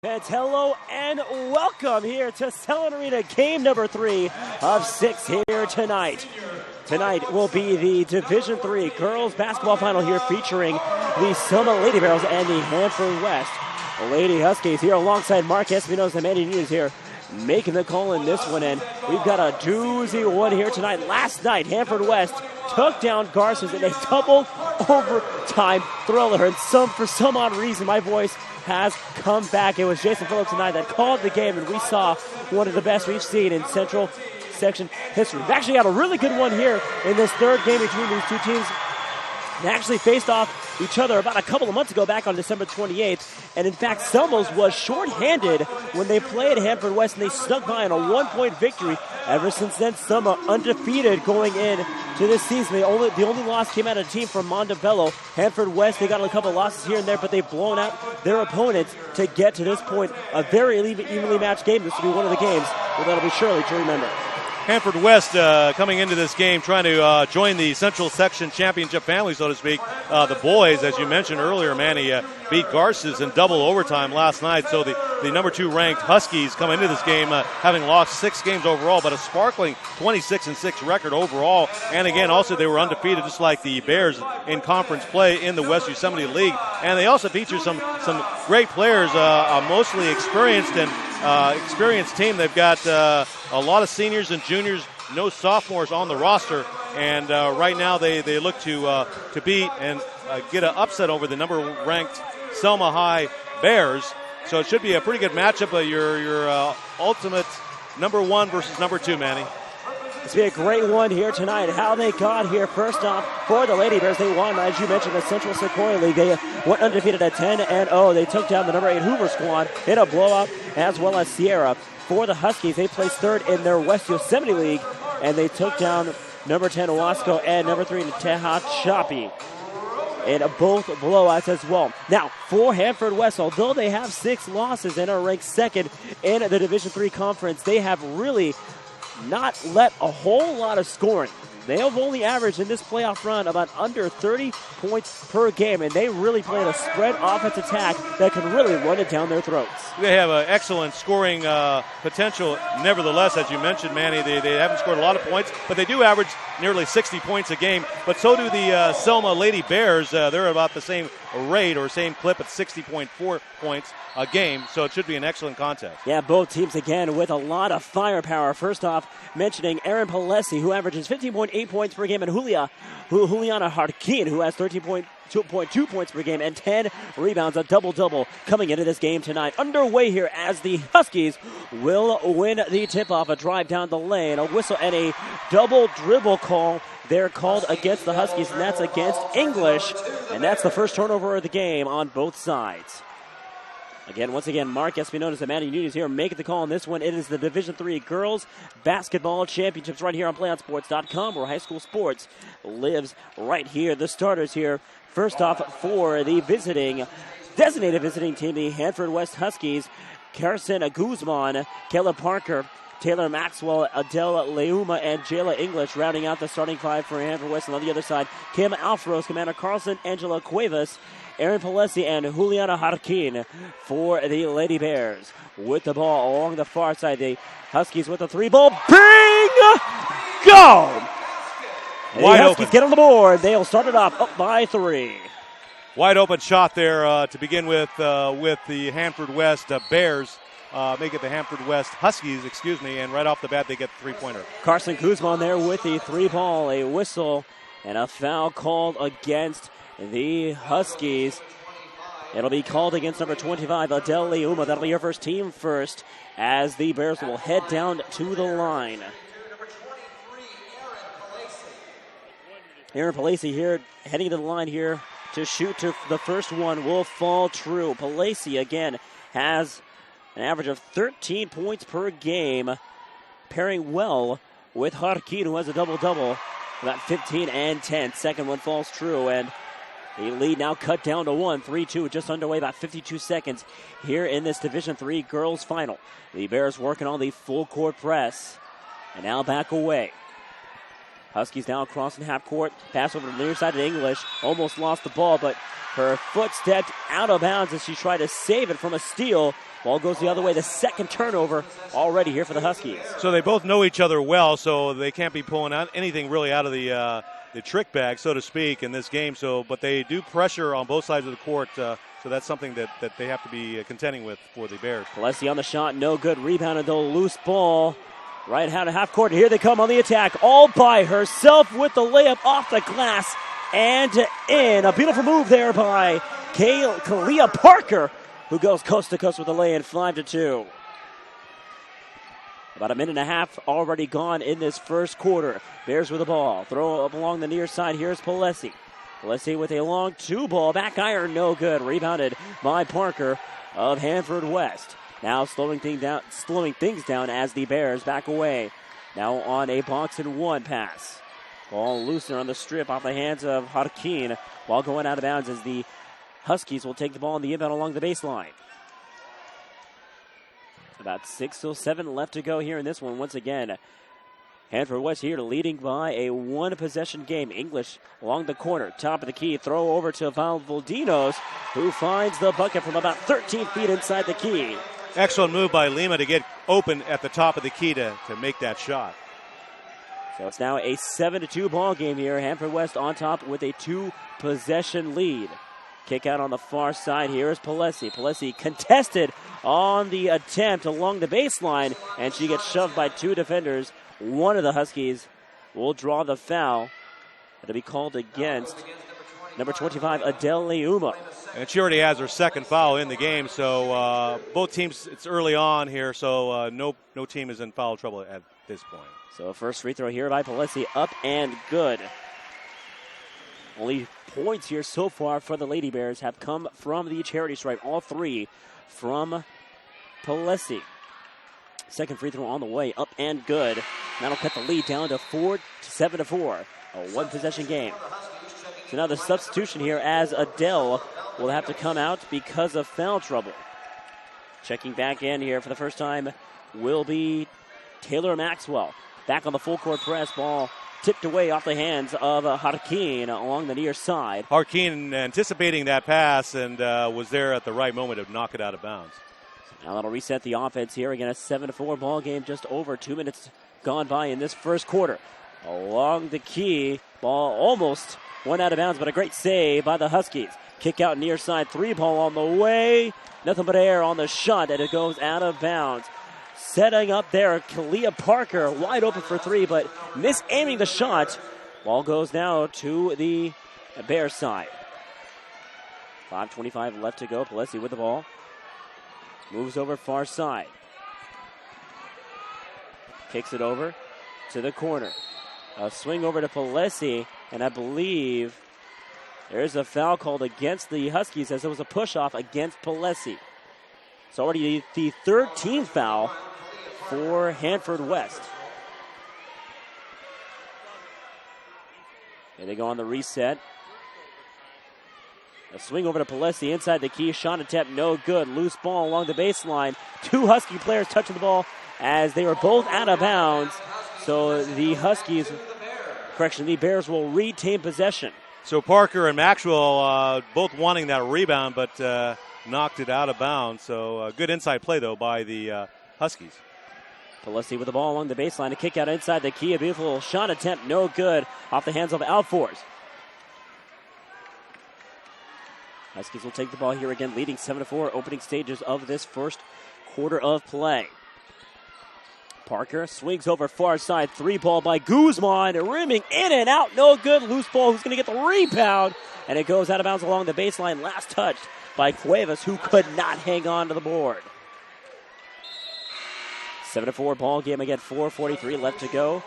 Fans, hello and welcome here to Selland Arena, game number 3 of 6 here tonight. Tonight will be the Division III girls basketball final here featuring the Selma Lady Bears and the Hanford West Lady Huskies here alongside Mark Espinosa and Manny Nunes here making the call in this one. And we've got a doozy one here tonight. Last night, Hanford West took down Garces in a double overtime thriller. And for some odd reason, my voice has come back. It was Jason Phillips tonight that called the game, and we saw one of the best we've seen in Central Section history. We've actually got a really good one here in this third game between these two teams. They actually faced off each other about a couple of months ago back on December 28th. And in fact, Selma's was shorthanded when they played Hanford West, and they snuck by on a 1-point victory. Ever since then, Selma undefeated going in to this season. The only loss came out of a team from Montebello. Hanford West, they got a couple losses here and there, but they've blown out their opponents to get to this point. A very evenly matched game. This will be one of the games that'll be surely to remember. Hanford West coming into this game trying to join the Central Section Championship family, so to speak. The boys, as you mentioned earlier, Manny, beat Garces in double overtime last night. So the number 2 ranked Huskies come into this game having lost 6 games overall, but a sparkling 26-6 record overall. And again, also they were undefeated just like the Bears in conference play in the West Yosemite League. And they also feature some great players, mostly experienced and experienced team. They've got a lot of seniors and juniors, no sophomores on the roster, and right now they look to beat and get an upset over the number-ranked Selma High Bears. So it should be a pretty good matchup. Your ultimate number 1 versus number 2, Manny. It's been a great one here tonight. How they got here, first off, for the Lady Bears, they won, as you mentioned, the Central Sequoia League. They went undefeated at 10-0. They took down the number 8 Hoover squad in a blowout, as well as Sierra. For the Huskies, they placed third in their West Yosemite League, and they took down number 10 Owasco and number 3 Tehachapi in both blowouts as well. Now, for Hanford West, although they have 6 losses and are ranked second in the Division III conference, they have really not let a whole lot of scoring. They have only averaged in this playoff run about under 30 points per game, and they really played a spread offense attack that can really run it down their throats. They have an excellent scoring potential. Nevertheless, as you mentioned, Manny, they haven't scored a lot of points, but they do average nearly 60 points a game. But so do the Selma Lady Bears. They're about the same rate or same clip at 60.4 points a game, so it should be an excellent contest. Yeah, both teams again with a lot of firepower. First off, mentioning Aaron Palesi, who averages 15.8 points per game, and Juliana Harkin, who has 13.2 points per game and 10 rebounds, a double-double coming into this game tonight. Underway here as the Huskies will win the tip-off, a drive down the lane, a whistle, and a double dribble call. They're called against the Huskies, and that's against English, and that's the first turnover of the game on both sides. Once again, Mark Espinosa and Manny Nunes here making the call on this one. It is the Division III Girls Basketball Championships right here on PlayOnSports.com, where high school sports lives right here. The starters here, first off for the designated visiting team, the Hanford West Huskies, Carson Guzman, Kayla Parker, Taylor Maxwell, Adele Leuma, and Jayla English rounding out the starting 5 for Hanford West. And on the other side, Kim Alfaros, Commander Carlson, Angela Cuevas, Aaron Palesi, and Juliana Harkin for the Lady Bears. With the ball along the far side, the Huskies with the 3-ball. Bing! Go! Wide Huskies open. Get on the board. They'll start it off up by 3. Wide open shot there to begin with the Hanford West Bears. Make it the Hanford West Huskies, and right off the bat they get the 3-pointer. Carson Guzman there with the 3-ball, a whistle, and a foul called against the Huskies. It'll be called against number 25, Adele Leuma. That'll be your first team first, as the Bears will head down to the line. Aaron Palesi here, heading to the line here to shoot to the first one, will fall true. Palesi again has an average of 13 points per game, pairing well with Harkin, who has a double-double, about 15 and 10. Second one falls true, and the lead now cut down to 1, 3-2, just underway, about 52 seconds here in this Division III girls final. The Bears working on the full court press, and now back away. Huskies now across in half court, pass over to the near side of English, almost lost the ball, but her foot stepped out of bounds as she tried to save it from a steal. Ball goes the other way. The second turnover already here for the Huskies. So they both know each other well, so they can't be pulling out anything really out of the trick bag, so to speak, in this game. But they do pressure on both sides of the court. So that's something that they have to be contending with for the Bears. Pelesi on the shot, no good. Rebounded though, loose ball. Right hand to half court. Here they come on the attack, all by herself with the layup off the glass and in. A beautiful move there by Kalia Parker, who goes coast to coast with the lay-in, 5-2. About a minute and a half already gone in this first quarter. Bears with the ball. Throw up along the near side. Here's Pelesi. Pelesi with a long two ball. Back iron, no good. Rebounded by Parker of Hanford West. Now slowing things down as the Bears back away. Now on a box and one pass. Ball looser on the strip off the hands of Harkin. Ball going out of bounds as the Huskies will take the ball in the inbound along the baseline. About 6 or 7 left to go here in this one. Once again, Hanford West here leading by a one-possession game. English along the corner, top of the key. Throw over to Valdinos, who finds the bucket from about 13 feet inside the key. Excellent move by Lima to get open at the top of the key to make that shot. So it's now a 7-2 ball game here. Hanford West on top with a two-possession lead. Kick out on the far side. Here is Pelesi. Pelesi contested on the attempt along the baseline, and she gets shoved by two defenders. One of the Huskies will draw the foul. It'll be called against number 25, Adele Leuma. And she already has her second foul in the game, so both teams, it's early on here, so no team is in foul trouble at this point. So first free throw here by Pelesi, up and good. Only points here so far for the Lady Bears have come from the charity stripe, all three from Pelesi. Second free throw on the way, up and good. That'll cut the lead down to 7-4, a one-possession game. So now the substitution here as Adele will have to come out because of foul trouble. Checking back in here for the first time will be Taylor Maxwell. Back on the full court press, ball tipped away off the hands of Harkin along the near side. Harkin anticipating that pass and was there at the right moment to knock it out of bounds. Now that'll reset the offense here. Again, a 7-4 ball game, just over 2 minutes gone by in this first quarter. Along the key, ball almost went out of bounds, but a great save by the Huskies. Kick out near side, three ball on the way. Nothing but air on the shot, and it goes out of bounds. Setting up there, Kalia Parker wide open for three, but misaiming the shot. Ball goes now to the Bears side. 5:25 left to go. Pelesi with the ball. Moves over far side. Kicks it over to the corner. A swing over to Pelesi, and I believe there's a foul called against the Huskies as it was a push-off against Pelesi. It's already the 13th foul for Hanford West. Here they go on the reset. A swing over to Pelesi inside the key. Shot attempt no good. Loose ball along the baseline. Two Husky players touching the ball as they were both out of bounds. So the the Bears will retain possession. So Parker and Maxwell both wanting that rebound, but knocked it out of bounds. So good inside play, though, by the Huskies. Pelesi with the ball along the baseline. A kick out inside the key. A beautiful shot attempt, no good. Off the hands of Alfors. Huskies will take the ball here again, leading 7-4, opening stages of this first quarter of play. Parker swings over far side, three ball by Guzman, rimming in and out, no good. Loose ball, who's going to get the rebound, and it goes out of bounds along the baseline. Last touched by Cuevas, who could not hang on to the board. 7-4 ball game again, 4:43 left to go.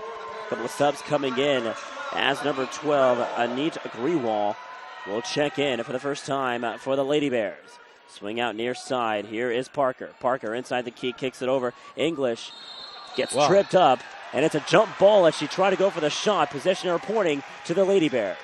A couple of subs coming in as number 12, Anit Agriwal, will check in for the first time for the Lady Bears. Swing out near side. Here is Parker. Parker inside the key, kicks it over. English gets tripped up, and it's a jump ball as she tried to go for the shot. Possession reporting to the Lady Bears.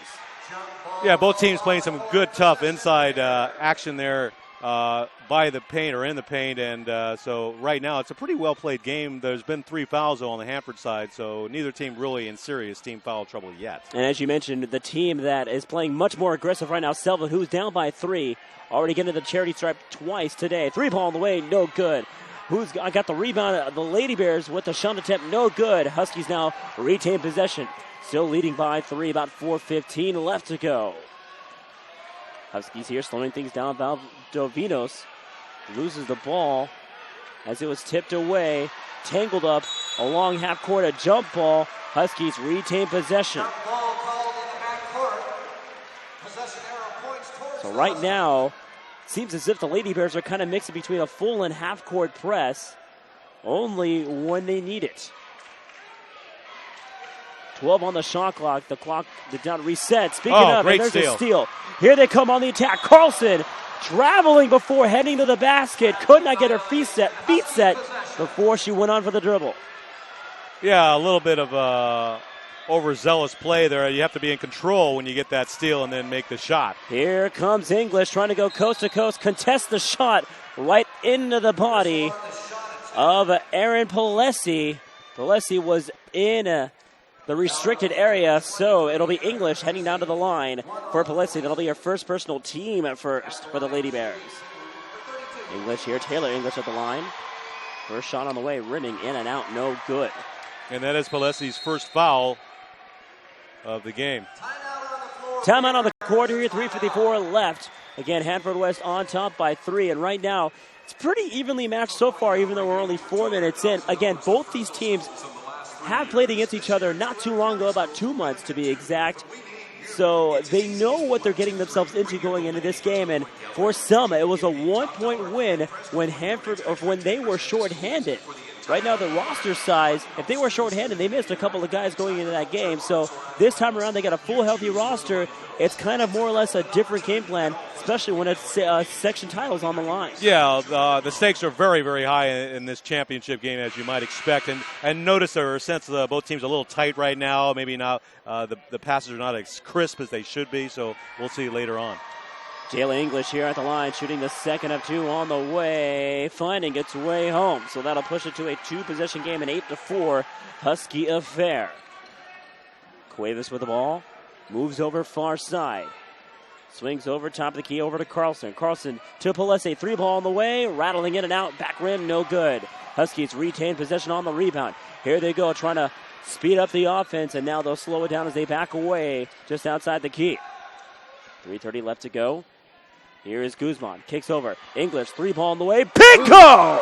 Yeah, both teams playing some good, tough inside action there. by the paint or in the paint, and so right now it's a pretty well-played game. There's been 3 fouls on the Hanford side, so neither team really in serious team foul trouble yet. And as you mentioned, the team that is playing much more aggressive right now, Selma, who's down by 3, already getting to the charity stripe twice today. 3-ball on the way, no good. Who's got the rebound? The Lady Bears with the shot attempt, no good. Huskies now retain possession. Still leading by 3, about 4:15 left to go. Huskies here slowing things down. Valdovinos loses the ball as it was tipped away. Tangled up along half court, a jump ball. Huskies retain possession. So right now, seems as if the Lady Bears are kind of mixing between a full and half court press, only when they need it. 12 on the shot clock. The clock did not reset. Speaking of, and there's a steal. Here they come on the attack. Carlson traveling before heading to the basket. Could not get her feet set before she went on for the dribble. Yeah, a little bit of overzealous play there. You have to be in control when you get that steal and then make the shot. Here comes English trying to go coast to coast, contest the shot right into the body of Aaron Palesi. Palesi was in the restricted area, so it'll be English heading down to the line for Palesi. That'll be her first personal team at first for the Lady Bears. English here, Taylor English at the line. First shot on the way, rimming in and out, no good. And that is Palesi's first foul of the game. Timeout on the court here, 3:54 left. Again, Hanford West on top by 3, and right now it's pretty evenly matched so far, even though we're only 4 minutes in. Again, both these teams have played against each other not too long ago, about 2 months to be exact. So they know what they're getting themselves into going into this game. And for Selma, it was a 1-point win when when they were shorthanded. Right now, the roster size, if they were shorthanded, they missed a couple of guys going into that game. So this time around, they got a full, healthy roster. It's kind of more or less a different game plan, especially when it's section titles on the line. Yeah, the stakes are very, very high in this championship game, as you might expect. And notice there are a sense of both teams a little tight right now. Maybe not the passes are not as crisp as they should be. So we'll see later on. Jayla English here at the line, shooting the second of 2 on the way, finding its way home. So that'll push it to a 2-possession game, an 8-4 Husky affair. Cuevas with the ball, moves over far side. Swings over, top of the key, over to Carlson. Carlson to Palesi, 3-ball on the way, rattling in and out, back rim, no good. Huskies retain possession on the rebound. Here they go, trying to speed up the offense, and now they'll slow it down as they back away just outside the key. 3:30 left to go. Here is Guzman, kicks over. English, 3-ball on the way, bingo!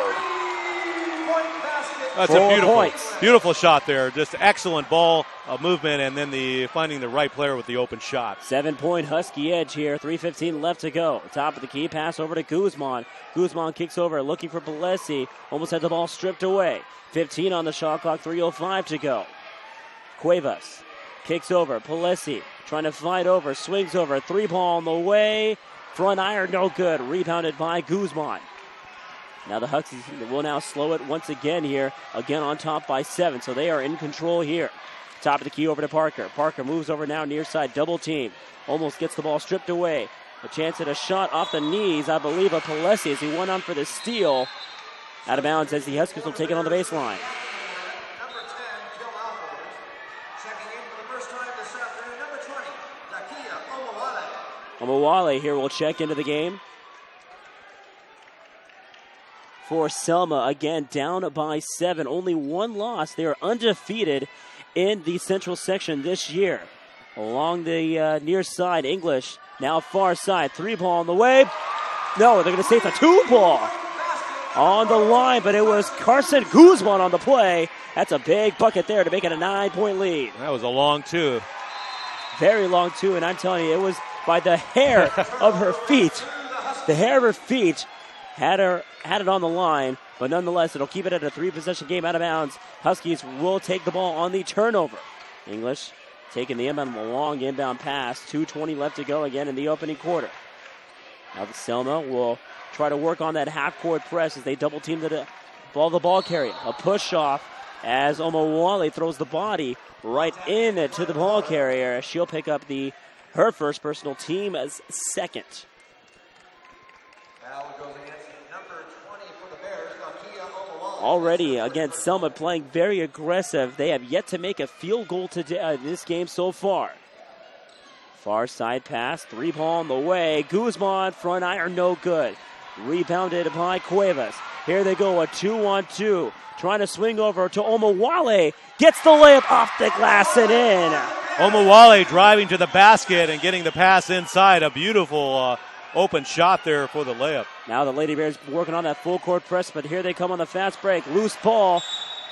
That's a beautiful shot there. Just excellent ball movement, and then finding the right player with the open shot. 7-point Husky edge here. 3:15 left to go. Top of the key, pass over to Guzman. Guzman kicks over, looking for Palesi. Almost had the ball stripped away. 15 on the shot clock, 3:05 to go. Cuevas kicks over. Palesi trying to fight over, swings over. 3-ball on the way. Front iron, no good. Rebounded by Guzman. Now the Huskies will now slow it once again here. Again on top by 7, so they are in control here. Top of the key over to Parker. Parker moves over now near side, double team. Almost gets the ball stripped away. A chance at a shot off the knees, I believe, of Palesi as he went on for the steal. Out of bounds as the Huskies will take it on the baseline. Number 10, Jill Hanford. Checking in for the first time this afternoon, number 20, Nakia Omawale. Omawale here will check into the game. For Selma, again, down by 7. Only 1 loss. They are undefeated in the Central section this year. Along the near side, English, now far side. 3-ball on the way. No, they're going to say it's a 2-ball on the line, but it was Carson Guzman on the play. That's a big bucket there to make it a 9-point lead. That was a long 2. Very long 2, and I'm telling you, it was by the hair of her feet. The hair of her feet had it on the line, but nonetheless, it'll keep it at a 3-possession game out of bounds. Huskies will take the ball on the turnover. English taking the inbound, long inbound pass. 2:20 left to go again in the opening quarter. Now Selma will try to work on that half-court press as they double-team the ball carrier. A push-off as Omawale throws the body right into the ball carrier. She'll pick up her first personal team as second. already against Selma playing very aggressive. They have yet to make a field goal today in this game so far. Far side pass, 3-ball on the way. Guzman, front iron, no good. Rebounded by Cuevas. Here they go, a 2-on-2. Trying to swing over to Omawale. Gets the layup off the glass and in. Omawale driving to the basket and getting the pass inside. A beautiful open shot there for the layup. Now the Lady Bears working on that full court press, but here they come on the fast break. Loose ball.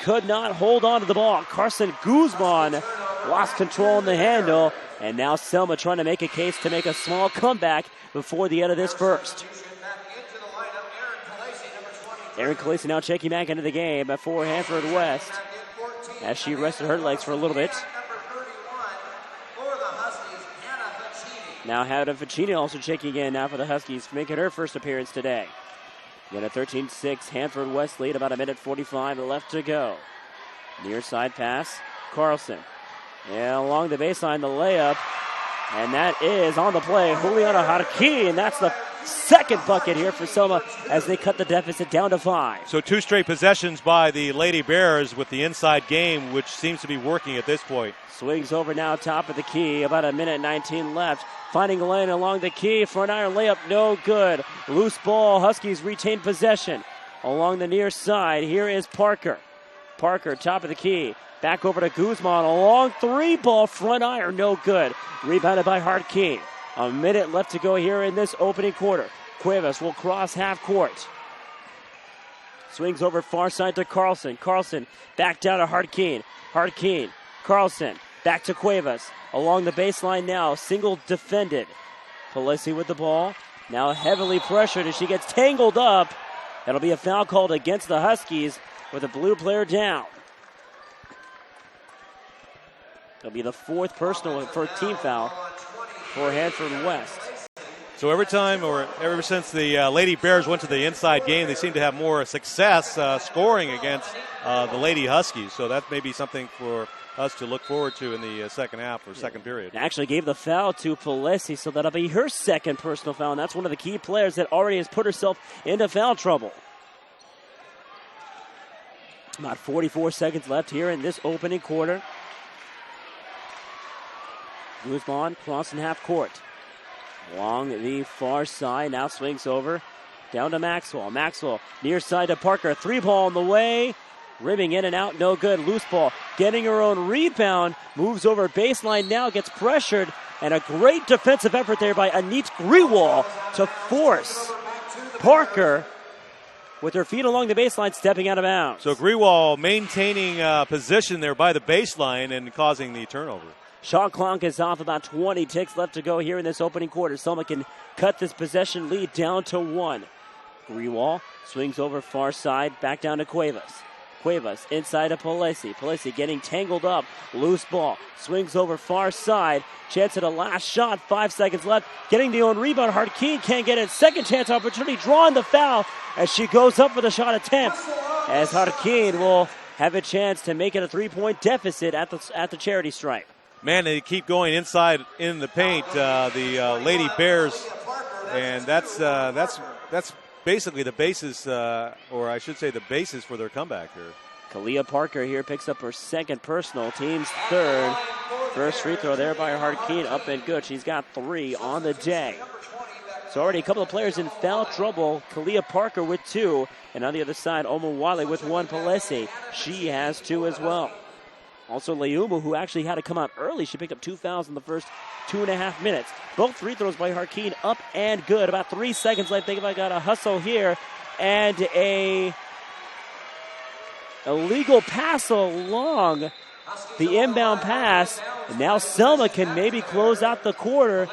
Could not hold on to the ball. Carson Guzman lost control in the handle. And now Selma trying to make a case to make a small comeback before the end of this first. Aaron Calisi now checking back into the game for Hanford West as she rested her legs for a little bit. Now Hannah Ficini also checking in now for the Huskies, making her first appearance today. Then a 13-6 Hanford West lead, about a minute 45 left to go. Near side pass, Carlson. And along the baseline, the layup. And that is on the play, Juliana Jarquin, and that's the second bucket here for Selma as they cut the deficit down to 5. So 2 straight possessions by the Lady Bears with the inside game, which seems to be working at this point. Swings over now, top of the key, about a minute 19 left. Finding a lane along the key, front iron layup, no good. Loose ball, Huskies retain possession. Along the near side, here is Parker. Parker, top of the key. Back over to Guzman, a long 3-ball, front iron, no good. Rebounded by Jarquin. A minute left to go here in this opening quarter. Cuevas will cross half court. Swings over far side to Carlson. Carlson back down to Jarquin. Jarquin, Carlson, back to Cuevas. Along the baseline now, single defended. Palisi with the ball. Now heavily pressured as she gets tangled up. That'll be a foul called against the Huskies with a blue player down. It'll be the 4th personal for team foul for Hanford West. So every time, or ever since the Lady Bears went to the inside game, they seem to have more success scoring against the Lady Huskies. So that may be something for us to look forward to in the second half or second period. Actually gave the foul to Palesi, so that'll be her second personal foul, and that's one of the key players that already has put herself into foul trouble. About 44 seconds left here in this opening quarter. Guzman crossing half court. Along the far side, now swings over. Down to Maxwell. Maxwell near side to Parker. 3-ball on the way. Ribbing in and out, no good. Loose ball. Getting her own rebound. Moves over baseline now, gets pressured. And a great defensive effort there by Anit Grewal to force Parker with her feet along the baseline, stepping out of bounds. So Grewal maintaining position there by the baseline and causing the turnover. Shot clock is off, about 20 ticks left to go here in this opening quarter. Selma can cut this possession lead down to 1. Grewal swings over far side, back down to Cuevas. Cuevas inside to Palesi. Palesi getting tangled up. Loose ball. Swings over far side. Chance at a last shot. 5 seconds left. Getting the own rebound. Jarquin can't get it. Second chance opportunity. Drawing the foul as she goes up for the shot attempt. As Jarquin will have a chance to make it a 3-point deficit at the charity stripe. Man, they keep going inside in the paint, the Lady Bears, and that's basically the basis, or I should say the basis for their comeback here. Kalia Parker here picks up her second personal, team's third. First free throw there by Jarquin, up and good. She's got 3 on the day. So already a couple of players in foul trouble. Kalia Parker with 2, and on the other side, Omawale with 1. Palesi, she has 2 as well. Also, Leumu, who actually had to come out early. She picked up 2 fouls in the first 2.5 minutes. Both free throws by Jarquin up and good. About 3 seconds left. I think I got a hustle here. And a illegal pass along the inbound pass. And now Selma can maybe close out the quarter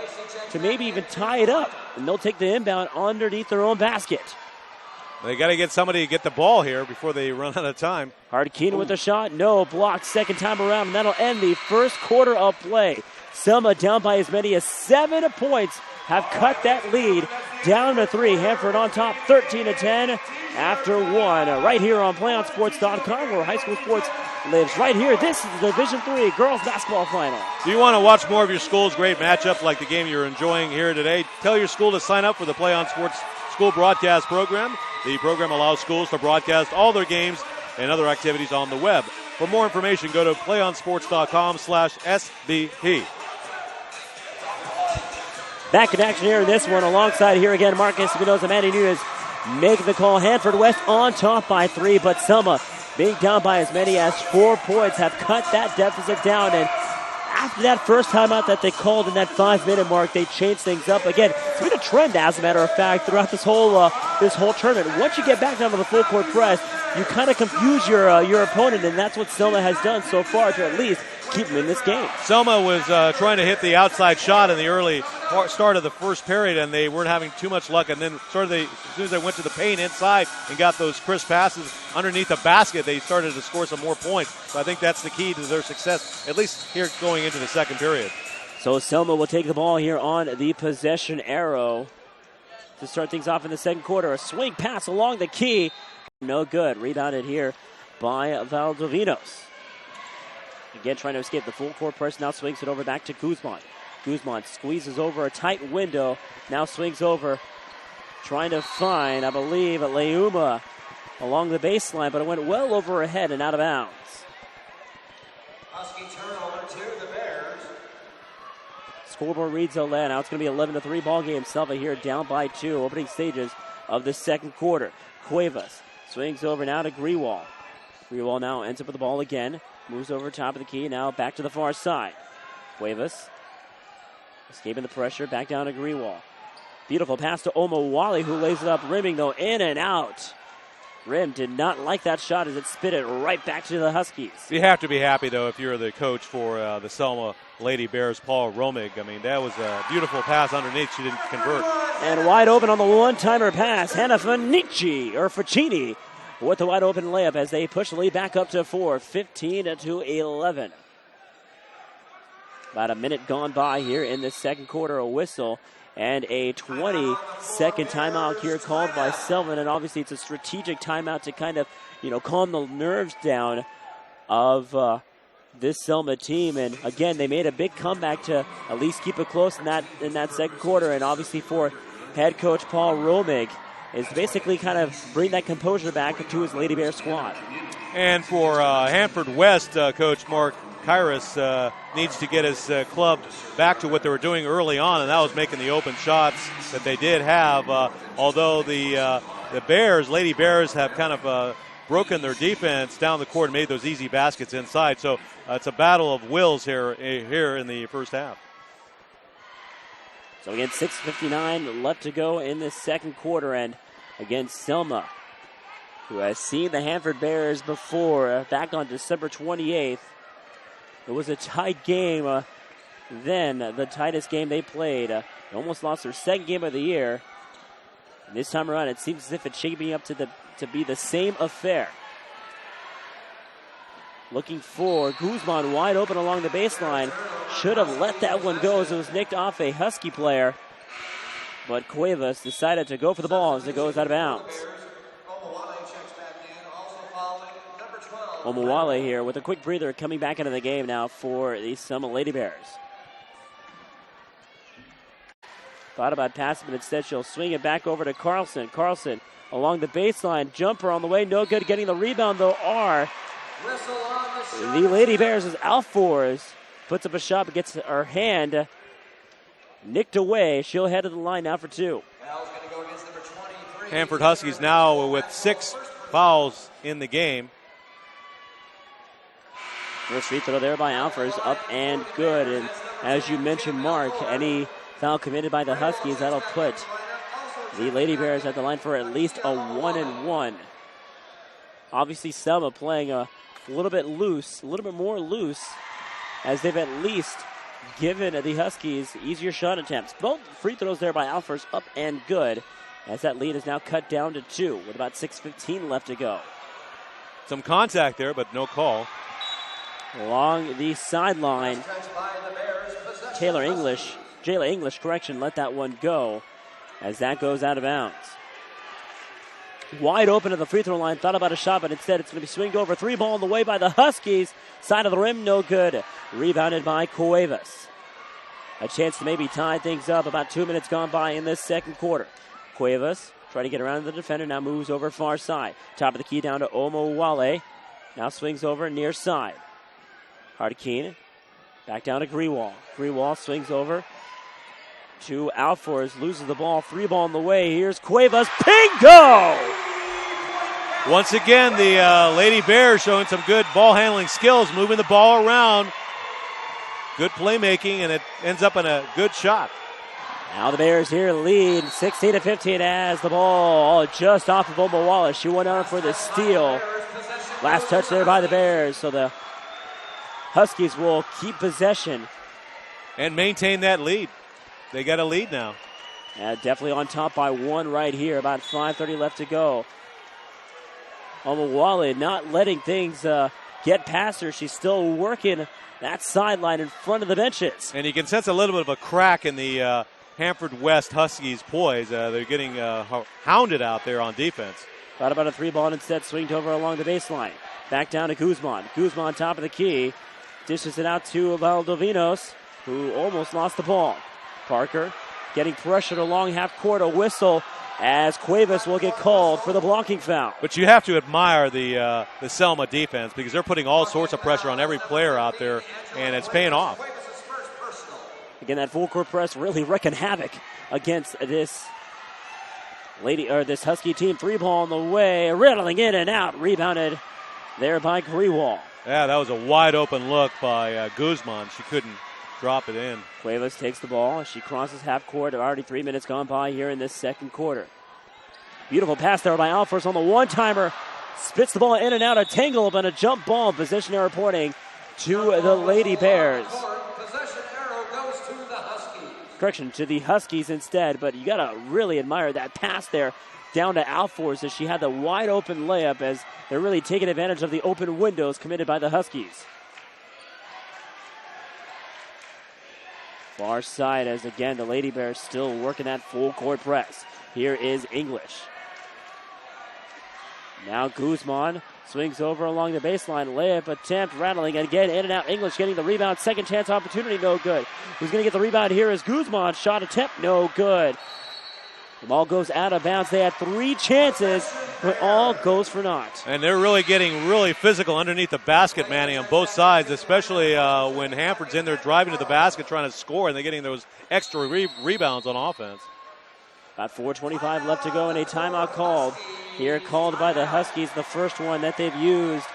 to maybe even tie it up. And they'll take the inbound underneath their own basket. They got to get somebody to get the ball here before they run out of time. Jarquin with a shot. No, blocked second time around, and that'll end the first quarter of play. Selma down by as many as 7 points, have cut that lead down to 3. Hanford on top, 13-10 after 1. Right here on PlayOnSports.com, where high school sports lives right here. This is the Division III girls basketball final. Do you want to watch more of your school's great matchups like the game you're enjoying here today? Tell your school to sign up for the Play on Sports school broadcast program. The program allows schools to broadcast all their games and other activities on the web. For more information, go to playonsports.com/SBP. Back in action here in this one. Alongside here again, Marcus Espinoza, Manny Nunez making the call. Hanford West on top by 3, but Selma being down by as many as 4 points have cut that deficit down. And after that first timeout that they called in that 5-minute mark, they changed things up again. It's been a trend, as a matter of fact, throughout this whole tournament. Once you get back down to the full court press, you kind of confuse your opponent, and that's what Selma has done so far to at least keep them in this game. Selma was trying to hit the outside shot in the early start of the first period, and they weren't having too much luck. And then as soon as they went to the paint inside and got those crisp passes underneath the basket, they started to score some more points. So I think that's the key to their success, at least here going into the second period. So Selma will take the ball here on the possession arrow to start things off in the second quarter. A swing pass along the key. No good. Rebounded here by Valdovinos. Again, trying to escape the full court press. Now swings it over back to Guzman. Guzman squeezes over a tight window. Now swings over. Trying to find, I believe, Leuma along the baseline, but it went well over her head and out of bounds. Husky turnover to the Bears. Scoreboard reads Selland. Now it's going to be 11-3 ball game. Selma here down by 2. Opening stages of the second quarter. Cuevas swings over now to Grewal. Grewal now ends up with the ball again. Moves over top of the key. Now back to the far side. Cuevas escaping the pressure. Back down to Grewal. Beautiful pass to Omowale, who lays it up, rimming though in and out. Rim did not like that shot as it spit it right back to the Huskies. You have to be happy, though, if you're the coach for the Selma Lady Bears, Paul Romig. I mean, that was a beautiful pass underneath. She didn't convert. And wide open on the one-timer pass. Hannah Ficini with the wide open layup as they push the lead back up to 4, 15-11. About a minute gone by here in the second quarter. A whistle and a 20-second timeout here called by Selman. And obviously it's a strategic timeout to kind of, calm the nerves down of this Selma team. And again, they made a big comeback to at least keep it close in that second quarter. And obviously for head coach Paul Romig is basically kind of bring that composure back to his Lady Bear squad. And for Hanford West, Coach Mark Kyrus needs to get his club back to what they were doing early on, and that was making the open shots that they did have. Although the Lady Bears, have kind of broken their defense down the court and made those easy baskets inside. So it's a battle of wills here in the first half. So again, 6:59 left to go in this second quarter, and again, Selma, who has seen the Hanford Bears before, back on December 28th. It was a tight game then, the tightest game they played. They almost lost their second game of the year. And this time around, it seems as if it's shaping up to be the same affair. Looking for Guzman wide open along the baseline. Should have let that one go as it was nicked off a Husky player. But Cuevas decided to go for the ball as it goes out of bounds. Omowale here with a quick breather coming back into the game now for the Selma Lady Bears. Thought about passing, but instead she'll swing it back over to Carlson. Carlson along the baseline. Jumper on the way. No good. Getting the rebound, though, the Lady Bears is Alfors. Puts up a shot but gets her hand nicked away. She'll head to the line now for 2. Hanford Huskies now with 6 fouls in the game. First free throw there by Alfors, up and good. And as you mentioned, Mark, any foul committed by the Huskies, that'll put the Lady Bears at the line for at least a 1-and-1. Obviously, Selma playing a little bit more loose, as they've at least given the Huskies easier shot attempts. Both free throws there by Alfors, up and good, as that lead is now cut down to 2 with about 6:15 left to go. Some contact there, but no call. Along the sideline, Jayla English, let that one go as that goes out of bounds. Wide open at the free throw line, thought about a shot, but instead it's going to be swinged over. 3 ball on the way by the Huskies. Side of the rim, no good. Rebounded by Cuevas. A chance to maybe tie things up. About 2 minutes gone by in this second quarter. Cuevas Try to get around the defender. Now moves over far side. Top of the key down to Omowale. Now swings over near side. Hardkeen. Back down to Grewal. Grewal swings over to Alfors. Loses the ball. 3-ball in the way. Here's Cuevas. Bingo! Once again, the Lady Bears showing some good ball handling skills, moving the ball around. Good playmaking, and it ends up in a good shot. Now the Bears here lead 16-15 as the ball just off of Omowale. She went out for the steal. Last touch there by the Bears, so the Huskies will keep possession. And maintain that lead. They got a lead now. Yeah, definitely on top by 1 right here. About 5:30 left to go. Omowale not letting things get past her. She's still working that sideline in front of the benches. And you can sense a little bit of a crack in the Hanford West Huskies poise. They're getting hounded out there on defense. Thought about a 3-ball and instead swinged over along the baseline. Back down to Guzman. Guzman top of the key. Dishes it out to Valdovinos, who almost lost the ball. Parker getting pressured along half court. A whistle as Cuevas will get called for the blocking foul. But you have to admire the Selma defense because they're putting all sorts of pressure on every player out there, and it's paying off. Again, that full court press really wreaking havoc against this this Husky team. 3-ball on the way, riddling in and out, rebounded there by Grewal. Yeah, that was a wide open look by Guzman. She couldn't drop it in. Cuevas takes the ball. She crosses half court. Already 3 minutes gone by here in this second quarter. Beautiful pass there by Alfors on the one-timer. Spits the ball in and out. A tangle up and a jump ball. Position error reporting to the Lady Bears. Possession arrow goes to the Huskies. Correction, to the Huskies instead. But you got to really admire that pass there down to Alfors as she had the wide open layup as they're really taking advantage of the open windows committed by the Huskies. Far side as, again, the Lady Bears still working that full court press. Here is English. Now Guzman swings over along the baseline. Layup attempt, rattling again, in and out. English getting the rebound. Second chance opportunity, no good. Who's going to get the rebound here is Guzman. Shot attempt, no good. The ball goes out of bounds. They had 3 chances, but all goes for naught. And they're really getting really physical underneath the basket, Manny, on both sides, especially when Hanford's in there driving to the basket trying to score, and they're getting those extra rebounds on offense. About 4:25 left to go, and a timeout called. Here called by the Huskies, the first one that they've used.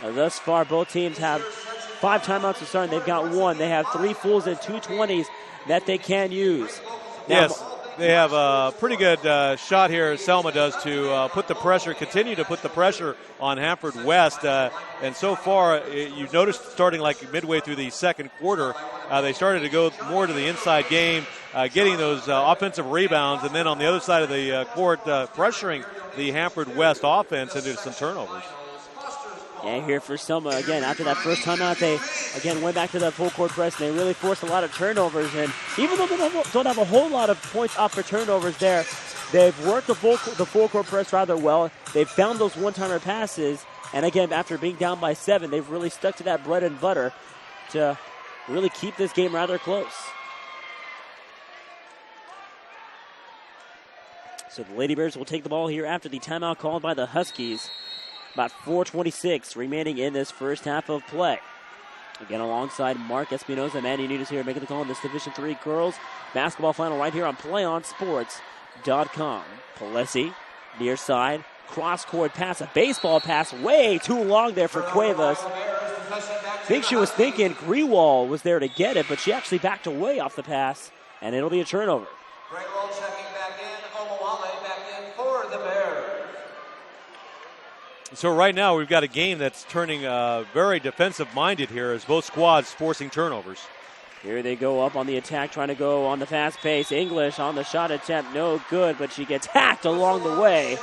Thus far, both teams have 5 timeouts to start, and they've got 1. They have 3 fulls and 2 20s that they can use. Now, yes. They have a pretty good shot here, Selma does, to put the pressure, continue to put the pressure on Hanford West. And so far, you noticed starting like midway through the second quarter, they started to go more to the inside game, getting those offensive rebounds, and then on the other side of the court, pressuring the Hanford West offense into some turnovers. Yeah, here for Selma, again, after that first time out, they, again, went back to that full court press, and they really forced a lot of turnovers. And even though they don't have a whole lot of points off for turnovers there, they've worked the full court press rather well. They've found those one-timer passes, and again, after being down by 7, they've really stuck to that bread and butter to really keep this game rather close. So the Lady Bears will take the ball here after the timeout called by the Huskies. About 4:26 remaining in this first half of play. Again, alongside Mark Espinoza, Manny Nunez here making the call on this Division III girls basketball final right here on PlayOnSports.com. Palesi, near side, cross-court pass, a baseball pass, way too long there for Cuevas. I think she was thinking Grewal was there to get it, but she actually backed away off the pass, and it'll be a turnover. Grewal checking back in. Omowale back in for the Bears. So right now we've got a game that's turning very defensive-minded here as both squads forcing turnovers. Here they go up on the attack, trying to go on the fast pace. English on the shot attempt, no good, but she gets hacked along the way.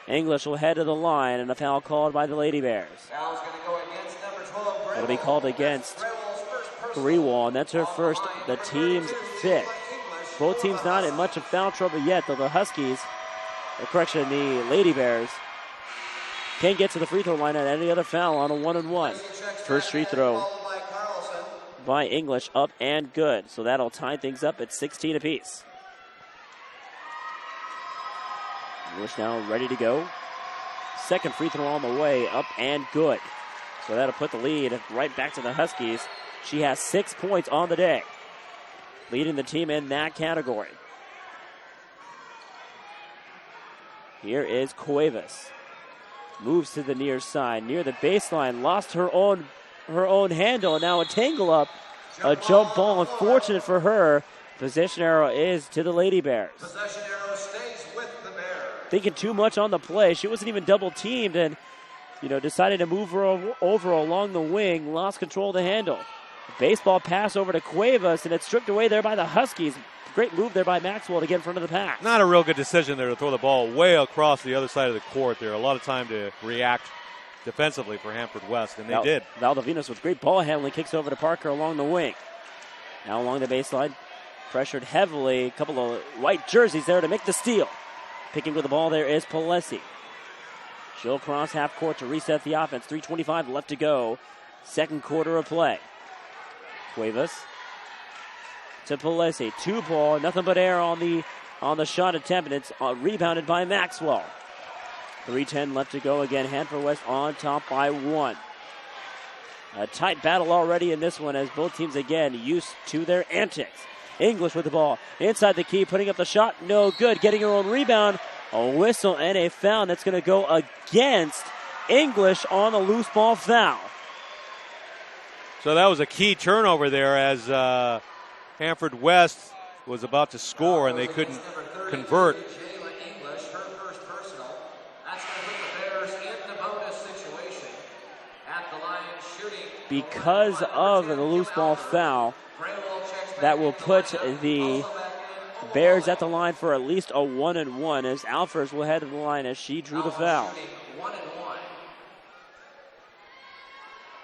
English will head to the line, and a foul called by the Lady Bears. Foul's going to go against number 12, Grewal. It'll be called against Grewal, and that's her first, the team's 5th. Both teams not in much of foul trouble yet, though the Huskies, the Lady Bears, can't get to the free throw line at any other foul on a 1-on-1. First free throw by English, up and good. So that'll tie things up at 16 apiece. English now ready to go. Second free throw on the way, up and good. So that'll put the lead right back to the Huskies. She has 6 points on the day, leading the team in that category. Here is Cuevas. Moves to the near side, near the baseline, lost her own handle, and now a tangle up, a jump ball. Unfortunate for her. Possession arrow is to the Lady Bears. Possession arrow stays with the Bears. Thinking too much on the play. She wasn't even double teamed and, decided to move her over along the wing, lost control of the handle. Baseball pass over to Cuevas, and it's stripped away there by the Huskies. Great move there by Maxwell to get in front of the pass. Not a real good decision there to throw the ball way across the other side of the court there. A lot of time to react defensively for Hanford West, and they did. Valdivinos with great ball handling, kicks over to Parker along the wing. Now along the baseline, pressured heavily. A couple of white jerseys there to make the steal. Picking with the ball there is Palesi. She'll cross half court to reset the offense. 3:25 left to go. Second quarter of play. Cuevas to Palesi. 2-ball, nothing but air on the shot attempt, and it's rebounded by Maxwell. 3:10 left to go again. Hanford West on top by 1. A tight battle already in this one as both teams again used to their antics. English with the ball inside the key, putting up the shot, no good. Getting her own rebound, a whistle and a foul that's going to go against English on a loose ball foul. So that was a key turnover there as Hanford West was about to score and they couldn't convert. Because of the loose ball foul, that will put the Bears at the line for at least a 1-and-1 as Alfers will head to the line as she drew the foul.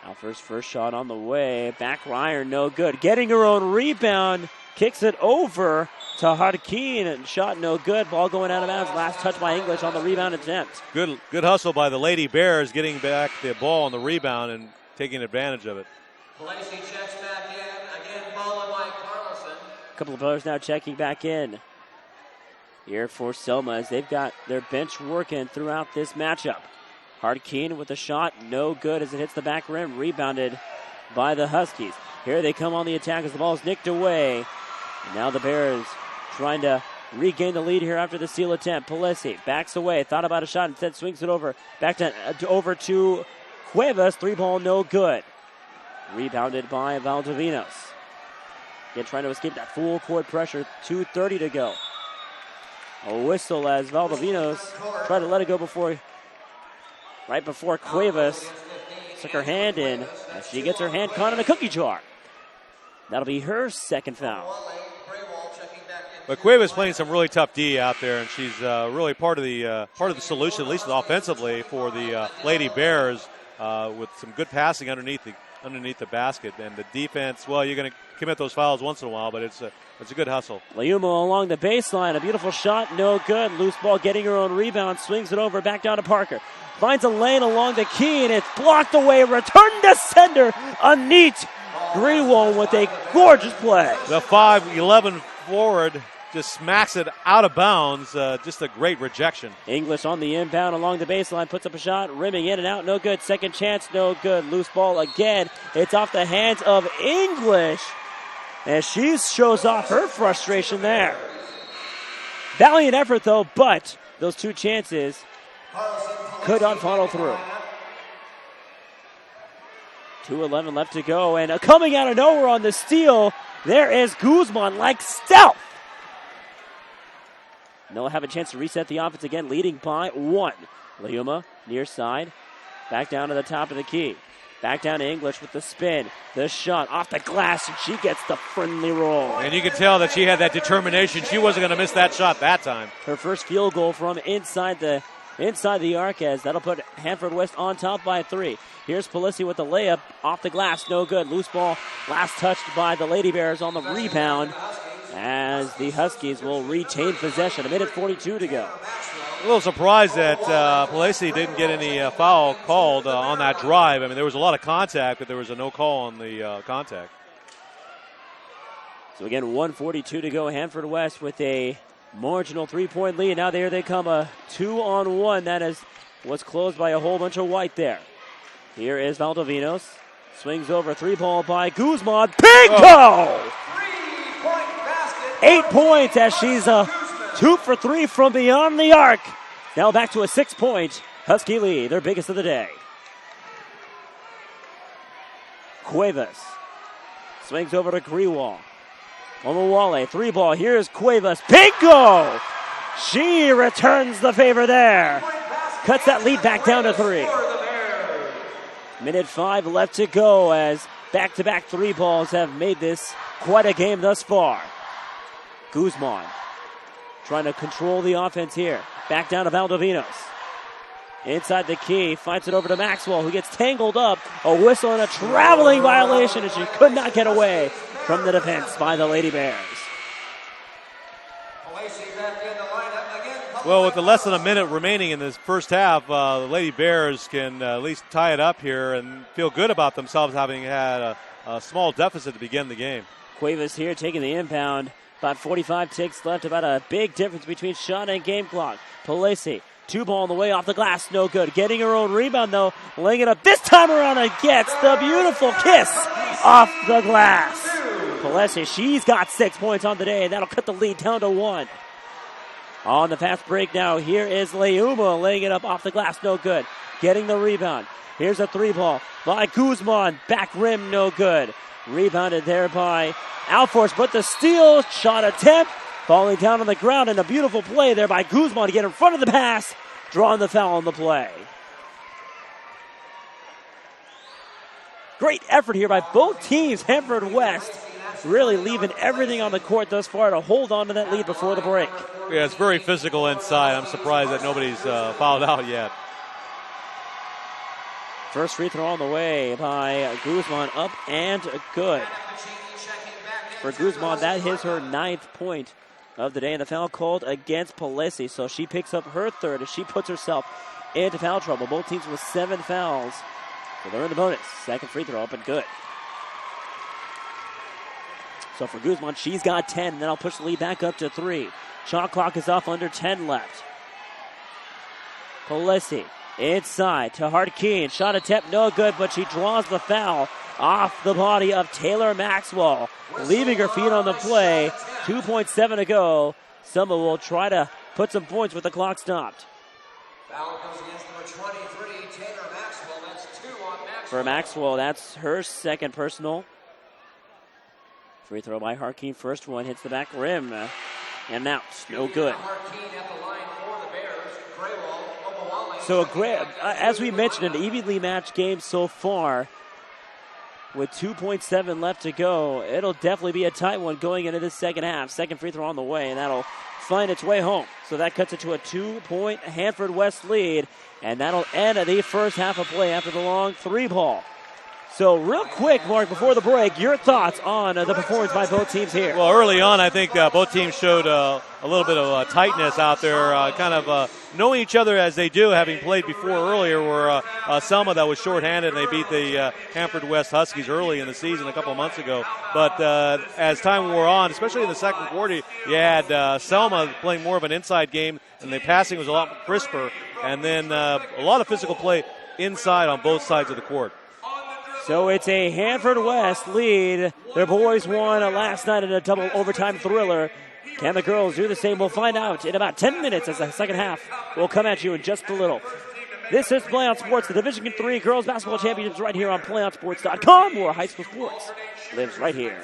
Alfers' first shot on the way. Back iron, no good. Getting her own rebound. Kicks it over to Harkin, and shot no good. Ball going out of bounds. Last touch by English on the rebound attempt. Good hustle by the Lady Bears, getting back the ball on the rebound and taking advantage of it. Palesi checks back in. Again, followed by Carlson. A couple of players now checking back in here for Selma as they've got their bench working throughout this matchup. Harkin with a shot, no good as it hits the back rim. Rebounded by the Huskies. Here they come on the attack as the ball is nicked away. And now the Bears trying to regain the lead here after the steal attempt. Palesi backs away, thought about a shot, instead swings it over. Over to Cuevas, 3-ball, no good. Rebounded by Valdivinos. Again, trying to escape that full court pressure. 2:30 to go. A whistle as Valdivinos tried to let it go right before Cuevas took her hand in. As she gets her hand caught in a cookie jar. That'll be her second foul. But Cuevas playing some really tough D out there, and she's really part of the solution, at least offensively, for the Lady Bears, with some good passing underneath the basket. And the defense, well, you're going to commit those fouls once in a while, but it's a good hustle. Leuma along the baseline, a beautiful shot, no good. Loose ball, getting her own rebound, swings it over, back down to Parker. Finds a lane along the key, and it's blocked away. Return to sender, a neat Greenwald with a gorgeous play. The 5'11" forward just smacks it out of bounds. Just a great rejection. English on the inbound along the baseline, puts up a shot, rimming in and out, no good. Second chance, no good. Loose ball again. It's off the hands of English, and she shows off her frustration there. Valiant effort, though, but those two chances could not follow through. 2:11 left to go, and coming out of nowhere on the steal, there is Guzman like stealth. They'll have a chance to reset the offense again, leading by 1. Leuma, near side, back down to the top of the key. Back down to English with the spin. The shot off the glass, and she gets the friendly roll. And you can tell that she had that determination. She wasn't going to miss that shot that time. Her first field goal from inside the arc, as that'll put Hanford West on top by 3. Here's Palesi with the layup off the glass, no good. Loose ball, last touched by the Lady Bears on the rebound, as the Huskies will retain possession. 1:42 to go. A little surprised that Palesi didn't get any foul called on that drive. I mean, there was a lot of contact, but there was a no call on the contact. So again, 1:42 to go. Hanford West with a marginal 3-point lead. Now there they come, a 2-on-1. That was closed by a whole bunch of white there. Here is Valdovinos. Swings over, 3-ball by Guzman. Bingo! Oh. 3-point basket. 8 points as she's 2 for 3 from beyond the arc. Now back to a 6-point Husky lead, their biggest of the day. Cuevas swings over to Grewal. Omawale, 3-ball. Here's Cuevas. Bingo! She returns the favor there. Cuts that lead back down to 3. Minute 5 left to go as back-to-back 3-balls have made this quite a game thus far. Guzman trying to control the offense here. Back down to Valdovinos. Inside the key, fights it over to Maxwell, who gets tangled up. A whistle and a traveling violation, and she could not get away from the defense by the Lady Bears. Well, with less than a minute remaining in this first half, the Lady Bears can at least tie it up here and feel good about themselves having had a small deficit to begin the game. Cuevas here taking the inbound. About 45 ticks left, about a big difference between shot and game clock. Palesi, 2-ball on the way off the glass, no good. Getting her own rebound, though, laying it up this time around and gets the beautiful kiss off the glass. Palesi, she's got 6 points on the day, and that'll cut the lead down to 1. On the fast break now, here is Leuma laying it up off the glass, no good. Getting the rebound. Here's a 3-ball by Guzman, back rim, no good. Rebounded there by Alforce, but the steal, shot attempt, falling down on the ground, and a beautiful play there by Guzman to get in front of the pass, drawing the foul on the play. Great effort here by both teams. Hanford West really leaving everything on the court thus far to hold on to that lead before the break. Yeah, it's very physical inside. I'm surprised that nobody's fouled out yet. First free throw on the way by Guzman, up and good. For Guzman, that is her 9th point of the day, and the foul called against Palesi, so she picks up her 3rd as she puts herself into foul trouble. Both teams with 7 fouls, so they're in the bonus. Second free throw up and good. So for Guzman, she's got 10, and then I'll push the lead back up to 3. Shot clock is off, under 10 left. Palesi inside to Hartkeen. Shot attempt no good, but she draws the foul off the body of Taylor Maxwell, leaving her feet on the play. 2.7 to go. Selma will try to put some points with the clock stopped. Foul goes against number 23, Taylor Maxwell. That's 2 on Maxwell. For Maxwell, that's her 2nd personal. Free throw by Hartkeen. First one hits the back rim. And out. No good. So, as we mentioned, an evenly matched game so far. With 2.7 left to go, it'll definitely be a tight one going into this second half. Second free throw on the way, and that'll find its way home. So that cuts it to a 2-point Hanford West lead, and that'll end the first half of play after the long 3-ball. So real quick, Mark, before the break, your thoughts on the performance by both teams here? Well, early on, I think both teams showed a little bit of tightness out there, kind of knowing each other as they do, having played before earlier, where Selma that was shorthanded, and they beat the Hanford West Huskies early in the season a couple of months ago. But as time wore on, especially in the second quarter, you had Selma playing more of an inside game, and the passing was a lot crisper, and then a lot of physical play inside on both sides of the court. So it's a Hanford West lead. Their boys won last night in a double overtime thriller. Can the girls do the same? We'll find out in about 10 minutes as the second half will come at you in just a little. This is Play On Sports, the Division III Girls Basketball Championships right here on PlayOnSports.com, where high school sports lives right here.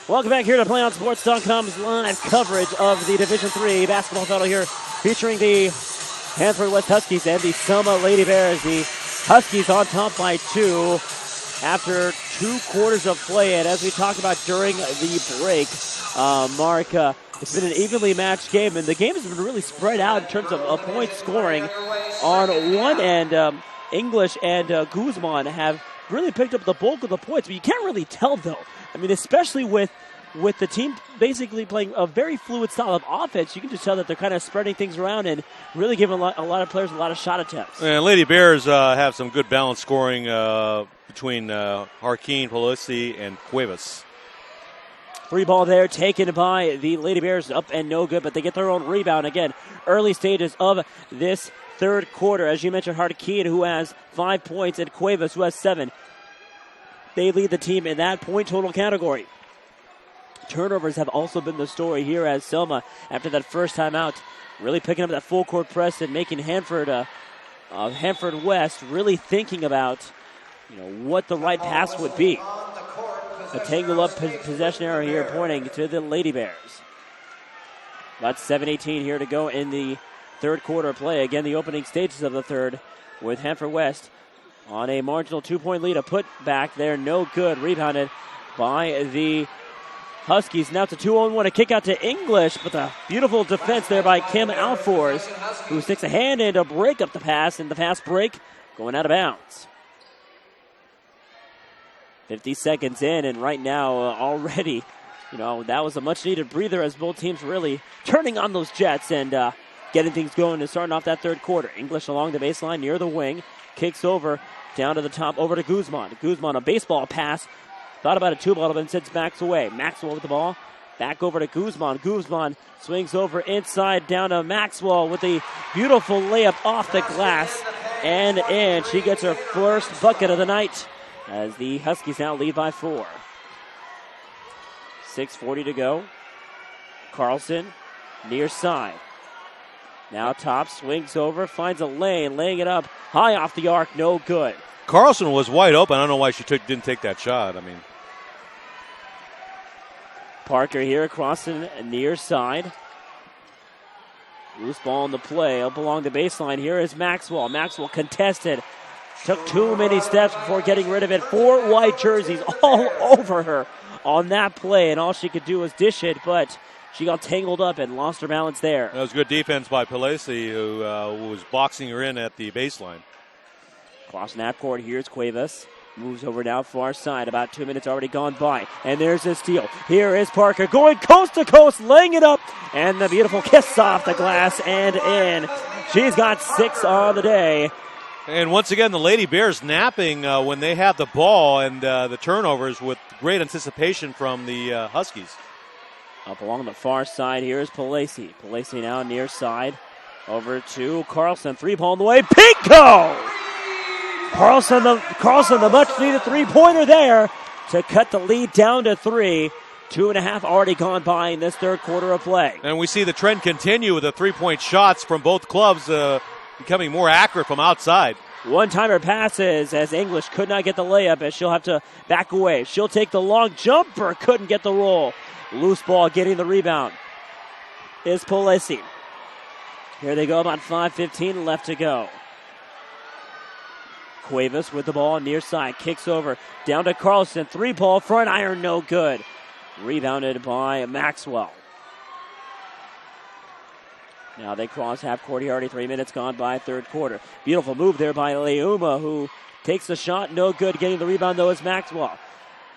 Welcome back here to PlayOnSports.com's live coverage of the Division III basketball final here, featuring the Hanford West Huskies and the Selma Lady Bears. The Huskies on top by 2 after 2 quarters of play. And as we talked about during the break, Mark, it's been an evenly matched game, and the game has been really spread out in terms of point scoring. On one end, English and Guzman have really picked up the bulk of the points, but you can't really tell, though. I mean, especially with the team basically playing a very fluid style of offense, you can just tell that they're kind of spreading things around and really giving a lot of players a lot of shot attempts. And Lady Bears have some good balanced scoring between Harkin, Polisi, and Cuevas. Free ball there taken by the Lady Bears, up and no good, but they get their own rebound. Again, early stages of this third quarter. As you mentioned, Harkin, who has 5 points, and Cuevas, who has 7. They lead the team in that point total category. Turnovers have also been the story here, as Selma, after that first time out, really picking up that full court press and making Hanford West really thinking about what the right pass would be. A tangle up possession error here pointing to the Lady Bears. About 7:18 here to go in the third quarter play. Again, the opening stages of the third with Hanford West on a marginal 2-point lead. A put back there, no good. Rebounded by the Huskies. Now it's a 2-on-1, a kick out to English, but a beautiful defense there by Kim Alfors, who sticks a hand in to break up the pass, and the pass break going out of bounds. 50 seconds in, and right now already, that was a much-needed breather as both teams really turning on those jets and getting things going and starting off that third quarter. English along the baseline near the wing, kicks over down to the top, over to Guzman. Guzman, a baseball pass. Thought about a 2-ball, but instead backs away. Maxwell with the ball. Back over to Guzman. Guzman swings over inside down to Maxwell with a beautiful layup off the glass and in. She gets her first bucket of the night as the Huskies now lead by 4. 6:40 to go. Carlson near side. Now top, swings over, finds a lane, laying it up high off the arc, no good. Carlson was wide open. I don't know why she didn't take that shot. Parker here crossing near side. Loose ball in the play up along the baseline. Here is Maxwell. Maxwell contested. Took too many steps before getting rid of it. 4 white jerseys all over her on that play, and all she could do was dish it, but she got tangled up and lost her balance there. That was good defense by Polisi, who was boxing her in at the baseline. Crossing half court, here's Cuevas. Moves over now far side. About 2 minutes already gone by. And there's a steal. Here is Parker going coast to coast, laying it up. And the beautiful kiss off the glass and in. She's got 6 on the day. And once again, the Lady Bears napping when they have the ball, and the turnovers with great anticipation from the Huskies. Up along the far side, here's Polisi. Polisi now near side. Over to Carlson. 3-ball in the way. Pinko! Carlson, the much-needed 3-pointer there to cut the lead down to 3. 2.5 already gone by in this third quarter of play. And we see the trend continue with the 3-point shots from both clubs becoming more accurate from outside. One-timer passes as English could not get the layup, as she'll have to back away. She'll take the long jumper, couldn't get the roll. Loose ball getting the rebound is Polisi. Here they go, about 5:15 left to go. Cuevas with the ball near side, kicks over, down to Carlson, 3-ball, front iron, no good. Rebounded by Maxwell. Now they cross half court here, already 3 minutes gone by third quarter. Beautiful move there by Leuma, who takes the shot, no good. Getting the rebound though is Maxwell.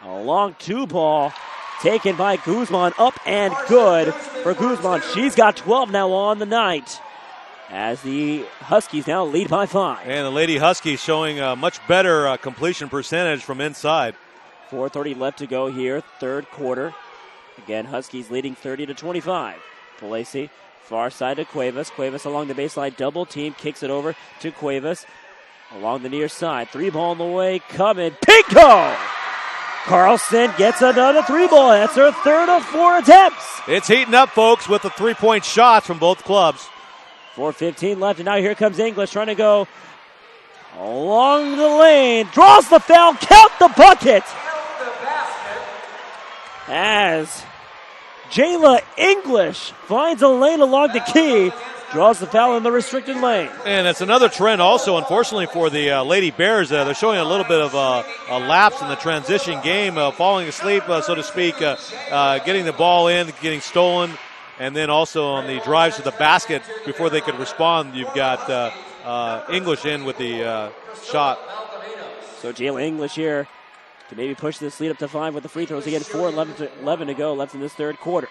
A long 2-ball taken by Guzman, up and good for Guzman. She's got 12 now on the night, as the Huskies now lead by 5. And the Lady Huskies showing a much better completion percentage from inside. 4:30 left to go here, third quarter. Again, Huskies leading 30-25. Polisi, far side to Cuevas. Cuevas along the baseline, double team, kicks it over to Cuevas. Along the near side, 3-ball in the way, coming, Pinko! Carlson gets another 3-ball. That's her third of 4 attempts. It's heating up, folks, with the 3-point shots from both clubs. 4:15 left, and now here comes English trying to go along the lane. Draws the foul, count the bucket. as Jayla English finds a lane along the key, draws the foul in the restricted lane. And it's another trend also, unfortunately, for the Lady Bears. They're showing a little bit of a lapse in the transition game, falling asleep, so to speak, getting the ball in, getting stolen, and then also on the drives to the basket before they could respond, you've got English in with the shot. So Jayla English here to maybe push this lead up to 5 with the free throws. Again, 4:11 to go left in this third quarter.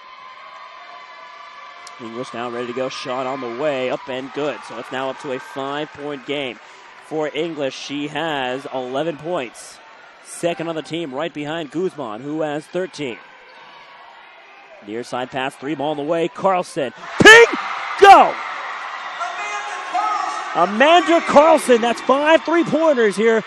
English now ready to go. Shot on the way, up and good. So it's now up to a 5-point game for English. She has 11 points. Second on the team, right behind Guzman, who has 13. Near side pass, 3-ball on the way. Carlson, ping, go! Amanda Carlson, that's 5 3-pointers here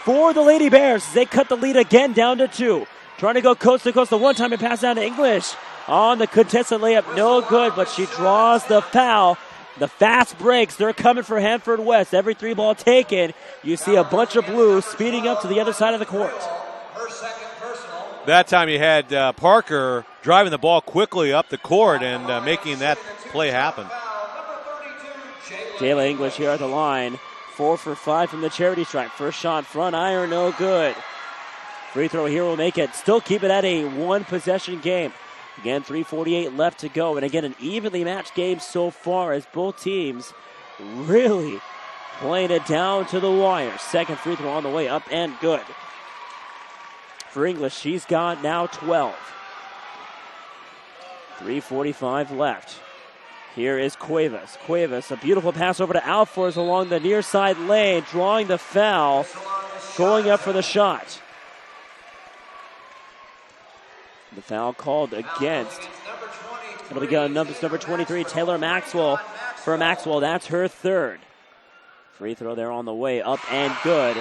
for the Lady Bears. They cut the lead again down to 2. Trying to go coast to coast. The one-time pass down to English. On the contested layup, no good, but she draws the foul. The fast breaks, they're coming for Hanford West. Every 3-ball taken, you see a bunch of blue speeding up to the other side of the court. That time you had Parker driving the ball quickly up the court and making that play happen. Jayla English here at the line. 4 for 5 from the charity stripe. First shot front iron, no good. Free throw here will make it. Still keep it at a 1-possession game. Again, 3:48 left to go. And again, an evenly matched game so far as both teams really playing it down to the wire. Second free throw on the way, up and good. For English, she's got now 12. 3:45 left. Here is Cuevas. Cuevas, a beautiful pass over to Alfors along the near side lane, drawing the foul, going up for the shot. The foul called against. It'll be number 23, Taylor Maxwell. For Maxwell, that's her third. Free throw there on the way, up and good.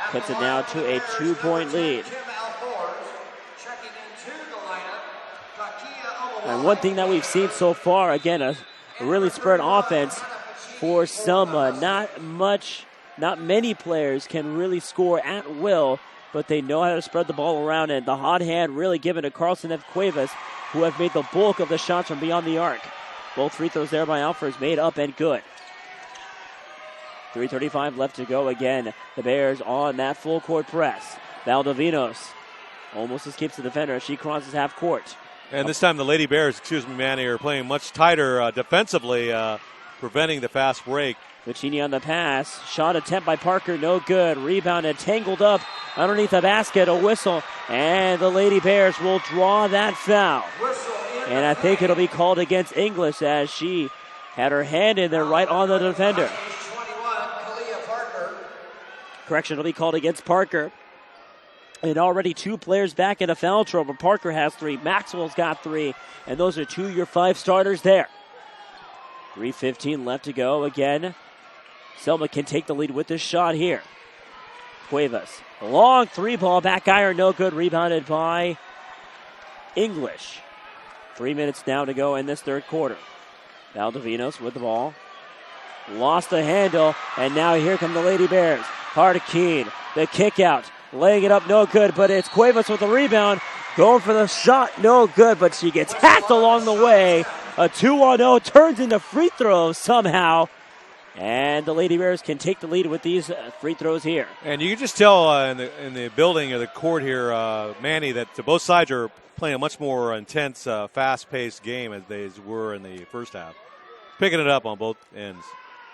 Puts it now to a 2-point lead. And one thing that we've seen so far, again, a really spread offense for Selma. Not many players can really score at will, but they know how to spread the ball around, and the hot hand really given to Carlson and Cuevas, who have made the bulk of the shots from beyond the arc. Both free throws there by Alfors made up and good. 3:35 left to go again. The Bears on that full court press. Valdovinos almost escapes the defender as she crosses half court. And this time the Lady Bears, Manny, are playing much tighter defensively, preventing the fast break. Vicini on the pass. Shot attempt by Parker, no good. Rebounded, tangled up underneath the basket. A whistle, and the Lady Bears will draw that foul. And I think it'll be called against English as she had her hand in there right on the defender. Correction, it'll be called against Parker. And already 2 players back in a foul trouble. Parker has 3. Maxwell's got 3. And those are 2 of your 5 starters there. 3:15 left to go again. Selma can take the lead with this shot here. Cuevas. Long 3-ball, back iron, no good. Rebounded by English. 3 minutes now to go in this third quarter. Valdovinos with the ball. Lost the handle, and now here come the Lady Bears. Hardekeen, the kick out. Laying it up, no good, but it's Cuevas with the rebound. Going for the shot, no good, but she gets hacked along the way. A 2-on-0 turns into free throws somehow. And the Lady Bears can take the lead with these free throws here. And you can just tell in the building or the court here, Manny, that both sides are playing a much more intense, fast-paced game as they were in the first half. Picking it up on both ends.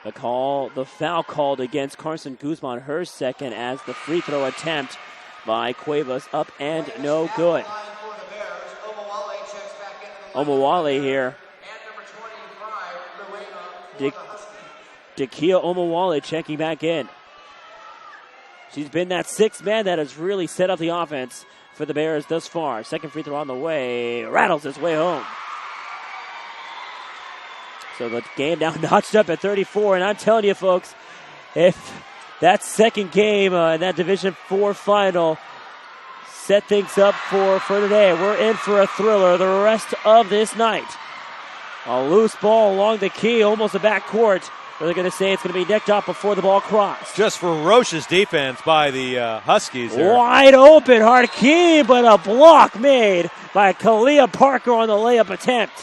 The foul called against Carson Guzman, her second, as the free throw attempt by Cuevas up and no good. Omawale here. Dakia Omawale checking back in. She's been that 6th man that has really set up the offense for the Bears thus far. Second free throw on the way. Rattles its way home. So the game now notched up at 34. And I'm telling you, folks, if that second game in that Division IV final set things up for today, we're in for a thriller the rest of this night. A loose ball along the key, almost a backcourt. Or they're going to say it's going to be necked off before the ball crossed. Just ferocious defense by the Huskies there. Wide open, Harkeen, but a block made by Kalia Parker on the layup attempt.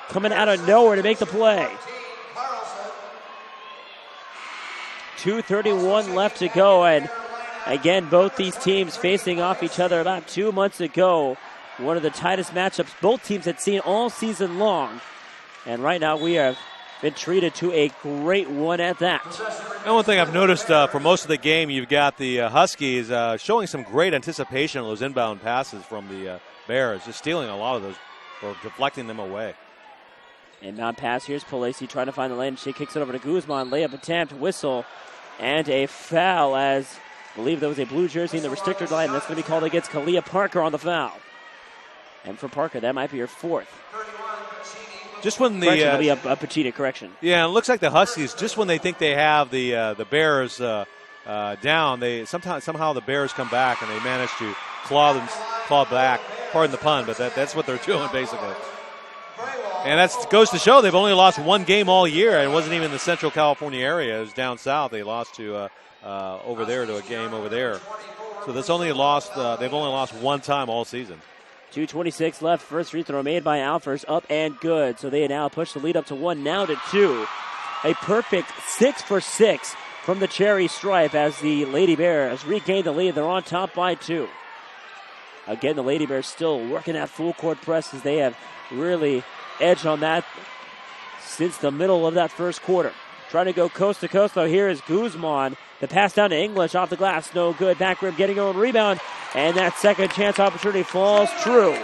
Coming out of nowhere to make the play. 2:31 left to go, and again, both these teams facing off each other about 2 months ago. One of the tightest matchups both teams had seen all season long. And right now we have been treated to a great one at that. And one thing I've noticed for most of the game, you've got the Huskies showing some great anticipation on those inbound passes from the Bears, just stealing a lot of those or deflecting them away. Inbound pass, here's Palesi trying to find the lane. She kicks it over to Guzman, layup attempt, whistle, and a foul as I believe there was a blue jersey in the restricted line. That's going to be called against Kalia Parker on the foul. And for Parker, that might be her fourth. Just when the it'll be a Pachita correction. Yeah, it looks like the Huskies, just when they think they have the Bears down, somehow the Bears come back and they manage to claw back. Pardon the pun, but that's what they're doing basically. And that goes to show they've only lost one game all year. It wasn't even in the Central California area. It was down south. They lost to over there to a game over there. So they've only lost one time all season. 2:26 left. First free throw made by Alfers, up and good. So they now push the lead up to 1, now to 2. A perfect 6 for 6 from the Cherry Stripe as the Lady Bears regain the lead. They're on top by 2. Again, the Lady Bears still working that full court press as they have really edged on that since the middle of that first quarter. Trying to go coast to coast, though. Here is Guzman. The pass down to English off the glass. No good. Back rim getting her own rebound. And that second chance opportunity falls true.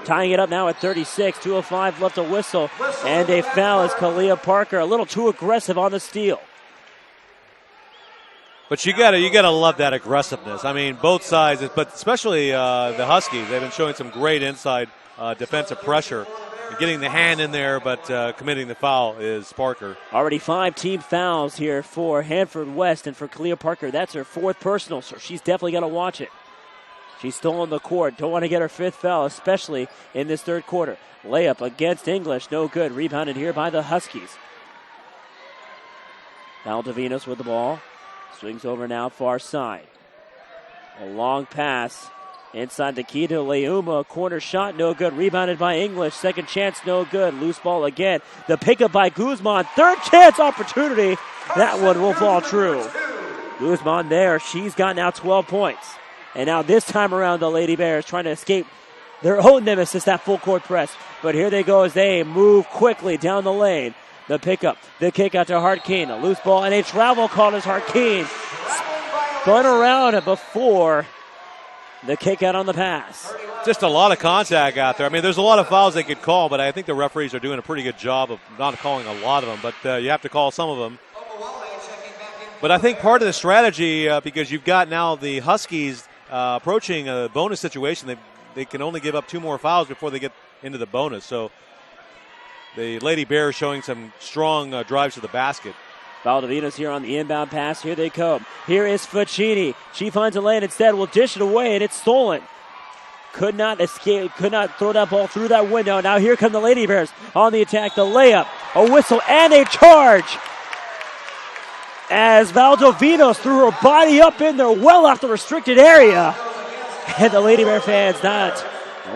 Tying it up now at 36. 2:05 left to whistle. And a foul is Kalia Parker. A little too aggressive on the steal. But you gotta love that aggressiveness. I mean, both sides, but especially the Huskies. They've been showing some great inside defensive pressure. Getting the hand in there, but committing the foul is Parker. Already 5 team fouls here for Hanford West, and for Kalia Parker, that's her 4th personal, so she's definitely got to watch it. She's still on the court. Don't want to get her 5th foul, especially in this third quarter. Layup against English, no good. Rebounded here by the Huskies. Valdivinos with the ball. Swings over now far side. A long pass. Inside the key to Leuma. Corner shot, no good. Rebounded by English. Second chance, no good. Loose ball again. The pickup by Guzman. Third chance opportunity. That one will fall true. Guzman there. She's got now 12 points. And now this time around, the Lady Bears trying to escape their own nemesis, that full court press. But here they go as they move quickly down the lane. The pickup. The kick out to Harkeen. A loose ball and a travel call as Harkeen spun around before the kick out on the pass. Just a lot of contact out there. I mean, there's a lot of fouls they could call, but I think the referees are doing a pretty good job of not calling a lot of them, but you have to call some of them. But I think part of the strategy, because you've got now the Huskies approaching a bonus situation, they can only give up 2 more fouls before they get into the bonus. So the Lady Bears showing some strong drives to the basket. Valdivinos here on the inbound pass. Here they come. Here is Ficini. She finds a lane instead. Will dish it away, and it's stolen. Could not escape. Could not throw that ball through that window. Now here come the Lady Bears on the attack. The layup, a whistle, and a charge. As Valdivinos threw her body up in there, well off the restricted area. And the Lady Bear fans not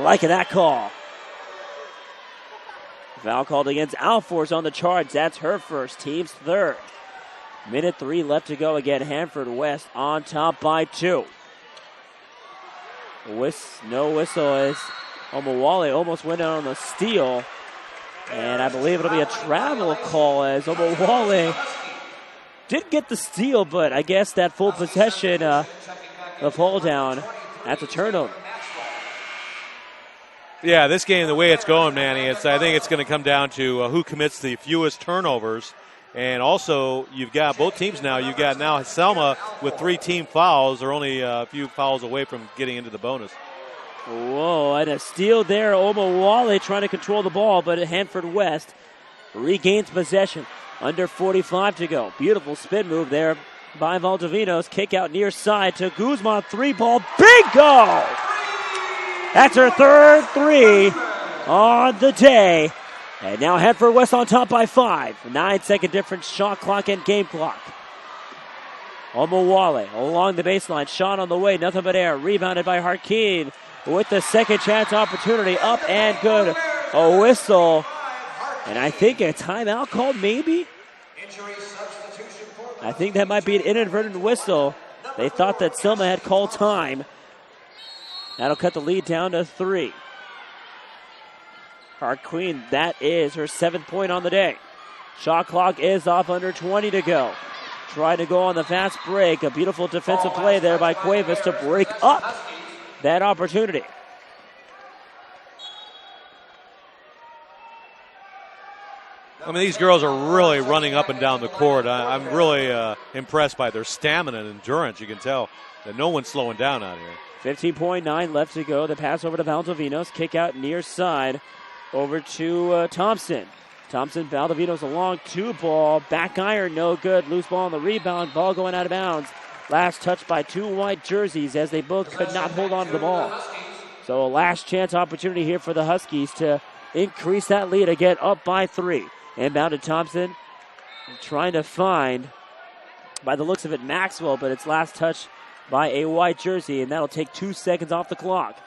liking that call. Foul called against Alfors on the charge. That's her first, team's 3rd. Minute 3 left to go. Again, Hanford West on top by 2. No whistle as Omawale almost went out on the steal. And I believe it'll be a travel call as Omawale did get the steal, but I guess that full possession, the fall down at the turnover. Yeah, this game, the way it's going, Manny, I think it's going to come down to who commits the fewest turnovers. And also, you've got both teams now. You've got now Selma with 3 team fouls. They're only a few fouls away from getting into the bonus. Whoa, and a steal there. Omawale trying to control the ball, but Hanford West regains possession. Under 45 to go. Beautiful spin move there by Valdivinos. Kick out near side to Guzman. 3-ball. Bingo! That's her 3rd 3 on the day. And now Hanford West on top by 5. 9-second difference, shot clock and game clock. Omowale along the baseline, shot on the way, nothing but air. Rebounded by Harkeen with the second chance opportunity, up and good. A whistle, and I think a timeout called maybe? I think that might be an inadvertent whistle. They thought that Selma had called time. That'll cut the lead down to 3. Harkeen, that is her 7th point on the day. Shot clock is off, under 20 to go. Trying to go on the fast break. A beautiful defensive play there by Cuevas to break up that opportunity. I mean, these girls are really running up and down the court. I'm really impressed by their stamina and endurance. You can tell that no one's slowing down out here. 15.9 left to go. The pass over to Valdovinos. Kick out near side over to Thompson. Valdovinos along 2 ball. Back iron, no good. Loose ball on the rebound. Ball going out of bounds. Last touch by 2 white jerseys as they both could not hold on to the ball. So a last chance opportunity here for the Huskies to increase that lead again, up by 3. Inbound to Thompson. Trying to find, by the looks of it, Maxwell, but it's last touch by a white jersey, and that'll take 2 seconds off the clock.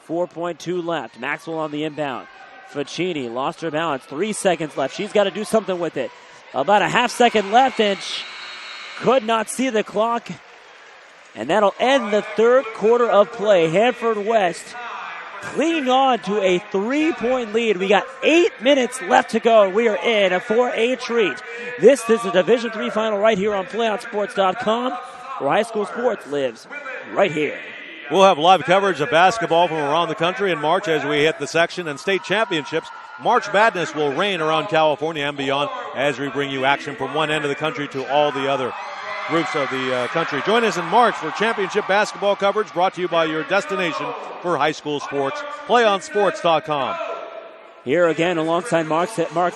4.2 left. Maxwell on the inbound. Ficini lost her balance. 3 seconds left. She's got to do something with it. About a half second left, and could not see the clock. And that'll end the third quarter of play. Hanford West clinging on to a 3-point lead. We got 8 minutes left to go. We are in for a treat. This is the Division III final right here on PlayOnSports.com, where high school sports lives right here. We'll have live coverage of basketball from around the country in March as we hit the section and state championships. March Madness will reign around California and beyond as we bring you action from one end of the country to all the other groups of the country. Join us in March for championship basketball coverage brought to you by your destination for high school sports, PlayOnSports.com. Here again alongside Mark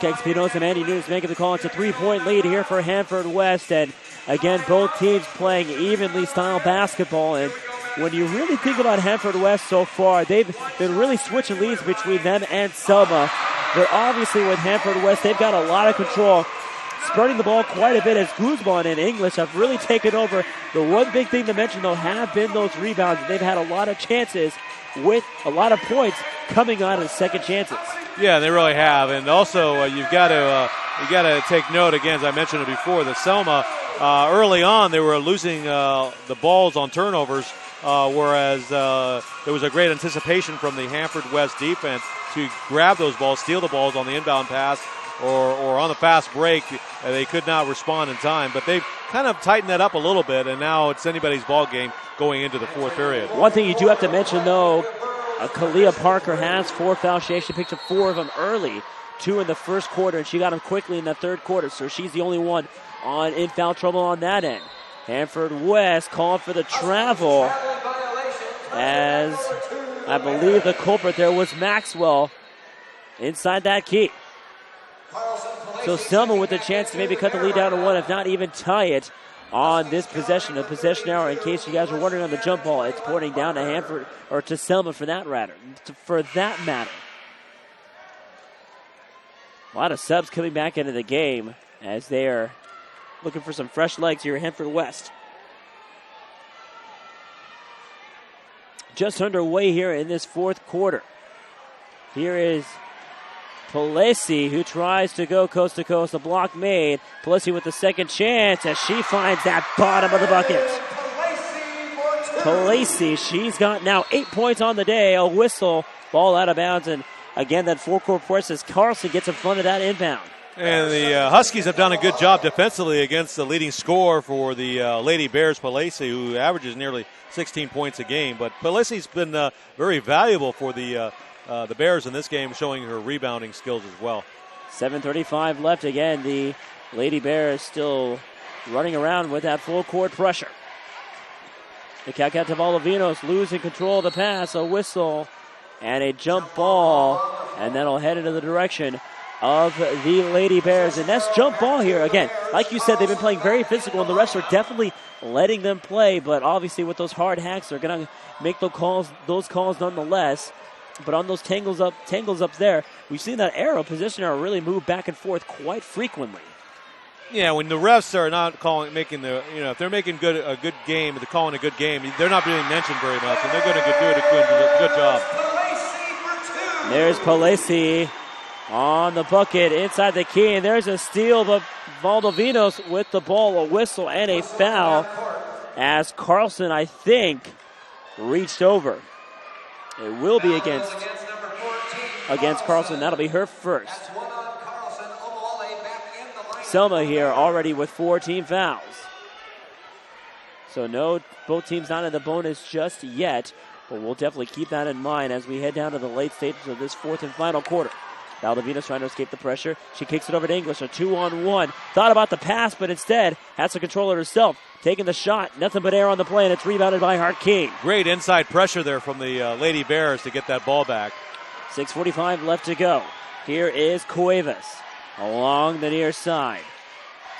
Espinosa and Andy News making the call. It's a 3-point lead here for Hanford West. And again, both teams playing evenly style basketball. And when you really think about Hanford West so far, they've been really switching leads between them and Selma. But obviously with Hanford West, they've got a lot of control, spreading the ball quite a bit as Guzman and English have really taken over. The one big thing to mention, though, have been those rebounds. They've had a lot of chances with a lot of points coming out of second chances. Yeah, they really have. And also, you've got to take note, again, as I mentioned it before, that Selma, early on, they were losing the balls on turnovers, whereas there was a great anticipation from the Hanford West defense to grab those balls, steal the balls on the inbound pass, or on the fast break. They could not respond in time, but they've kind of tightened that up a little bit, and now it's anybody's ball game going into the fourth period. One thing you do have to mention, though, Kalia Parker has 4 fouls. She actually picked up 4 of them early, 2 in the first quarter, and she got them quickly in the third quarter, so she's the only one in foul trouble on that end. Hanford West called for the travel, as I believe the culprit there was Maxwell inside that key. So Selma with a chance to maybe cut the lead down to 1, if not even tie it on this possession. A possession hour, in case you guys were wondering on the jump ball, it's pointing down to Hanford, or to Selma for that matter. A lot of subs coming back into the game as they are looking for some fresh legs here at Hanford West. Just underway here in this fourth quarter. Here is Palesi, who tries to go coast to coast. A block made. Palesi with the second chance as she finds that bottom of the bucket. Palesi, she's got now 8 points on the day. A whistle, ball out of bounds, and again that four-court press as Carlson gets in front of that inbound. And the Huskies have done a good job defensively against the leading scorer for the Lady Bears, Palesi, who averages nearly 16 points a game. But Palesi's been very valuable for the Bears in this game, showing her rebounding skills as well. 7:35 left. Again, the Lady Bears still running around with that full court pressure. The kick out to Valavinos, losing control of the pass. A whistle and a jump ball, and that'll head into the direction of the Lady Bears. And that's jump ball here. Again, like you said, they've been playing very physical, and the refs are definitely letting them play. But obviously with those hard hacks, they're going to make those calls nonetheless. But on those tangles up there, we've seen that position arrow really move back and forth quite frequently. Yeah, when the refs are not if they're making a good game, they're calling a good game, they're not being mentioned very much, and they're going to do a good job. There's Palesi on the bucket inside the key, and there's a steal, but Valdovinos with the ball, a whistle, and a foul as Carlson, I think, reached over. It will be against Carlson. That'll be her first. Selma here already with 4 team fouls. So both teams not in the bonus just yet, but we'll definitely keep that in mind as we head down to the late stages of this fourth and final quarter. Valdovinos trying to escape the pressure. She kicks it over to English, a 2-on-1. Thought about the pass, but instead has to control it herself. Taking the shot, nothing but air on the play, and it's rebounded by Hartking. Great inside pressure there from the Lady Bears to get that ball back. 6:45 left to go. Here is Cuevas along the near side.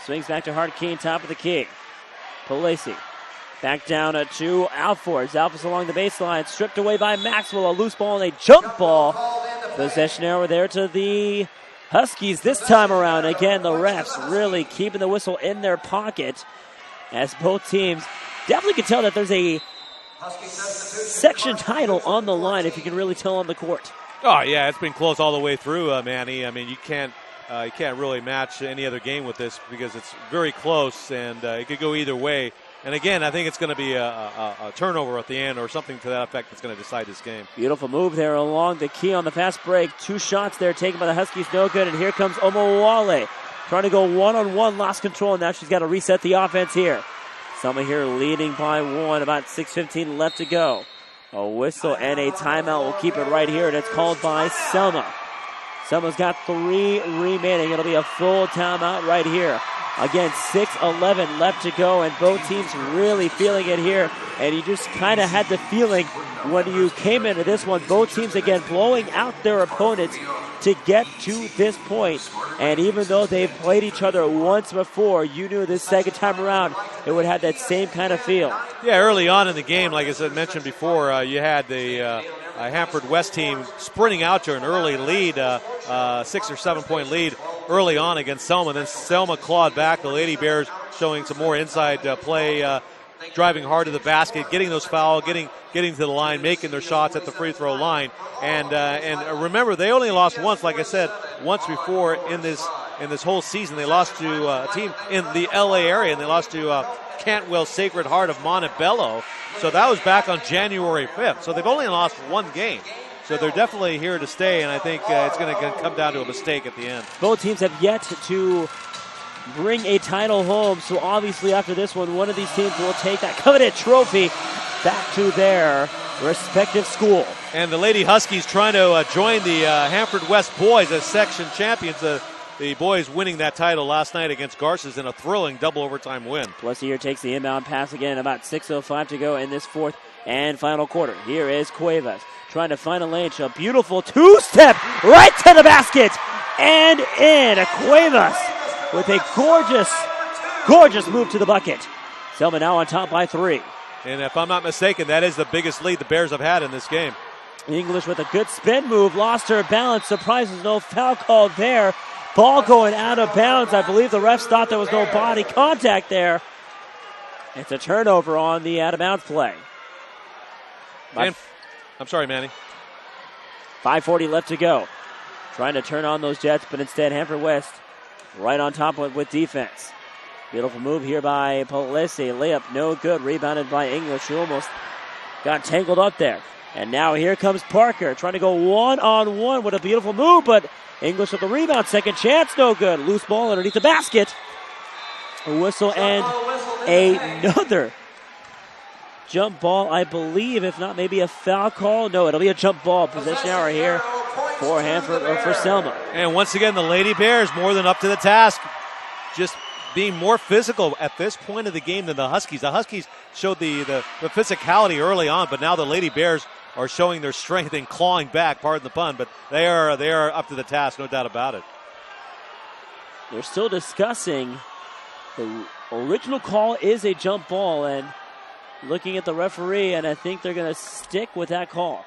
Swings back to Hartking, top of the key. Palesi back down to Alford. Alphys along the baseline, stripped away by Maxwell. A loose ball and a jump ball. Possession over there to the Huskies this time around. Again, the refs really keeping the whistle in their pocket as both teams definitely can tell that there's a section title on the line, if you can really tell on the court. Oh, yeah, it's been close all the way through, Manny. I mean, you can't really match any other game with this because it's very close, and it could go either way. And again, I think it's going to be a turnover at the end or something to that effect that's going to decide this game. Beautiful move there along the key on the fast break. 2 shots there taken by the Huskies, no good. And here comes Omowale trying to go one-on-one, lost control. And now she's got to reset the offense here. Selma here leading by 1, about 6:15 left to go. A whistle and a timeout will keep it right here, and it's called by Selma. Selma's got 3 remaining. It'll be a full timeout right here. Again, 6:11 left to go, and both teams really feeling it here. And you just kind of had the feeling when you came into this one, both teams again blowing out their opponents to get to this point. And even though they've played each other once before, you knew this second time around it would have that same kind of feel. Yeah, early on in the game, like I mentioned before, you had the Hanford West team sprinting out to an early lead, 6 or 7 point lead early on against Selma. Then Selma clawed back. The Lady Bears showing some more inside play, driving hard to the basket, getting those fouls, getting to the line, making their shots at the free throw line. And remember, they only lost once, like I said, once before in this whole season. They lost to a team in the LA area, and they lost to Cantwell Sacred Heart of Montebello. So that was back on January 5th. So they've only lost 1 game. So they're definitely here to stay, and I think it's going to come down to a mistake at the end. Both teams have yet to bring a title home, so obviously after this one of these teams will take that coveted trophy back to their respective school. And the Lady Huskies trying to join the Hanford West boys as section champions. The boys winning that title last night against Garces in a thrilling double overtime win. Plessy here takes the inbound pass again, about 6:05 to go in this fourth and final quarter. Here is Cuevas trying to find a lane. A beautiful 2-step right to the basket and in. Cuevas with a gorgeous move to the bucket. Selma now on top by 3. And if I'm not mistaken, that is the biggest lead the Bears have had in this game. English with a good spin move, lost her balance. Surprises, no foul called there. Ball going out of bounds. I believe the refs thought there was no body contact there. It's a turnover on the out-of-bounds play. I'm sorry, Manny. 5:40 left to go. Trying to turn on those Jets, but instead Hanford West right on top with defense. Beautiful move here by Palesi. Layup no good. Rebounded by English, who almost got tangled up there. And now here comes Parker trying to go one-on-one with a beautiful move, but English with the rebound. Second chance, no good. Loose ball underneath the basket. A whistle and another jump ball, I believe. If not, maybe a foul call. No, it'll be a jump ball. Possession hour here for Hanford or for Selma. And once again, the Lady Bears more than up to the task. Just being more physical at this point of the game than the Huskies. The Huskies showed the physicality early on, but now the Lady Bears are showing their strength and clawing back, pardon the pun, but they are up to the task, no doubt about it. They're still discussing. The original call is a jump ball, and looking at the referee, and I think they're going to stick with that call.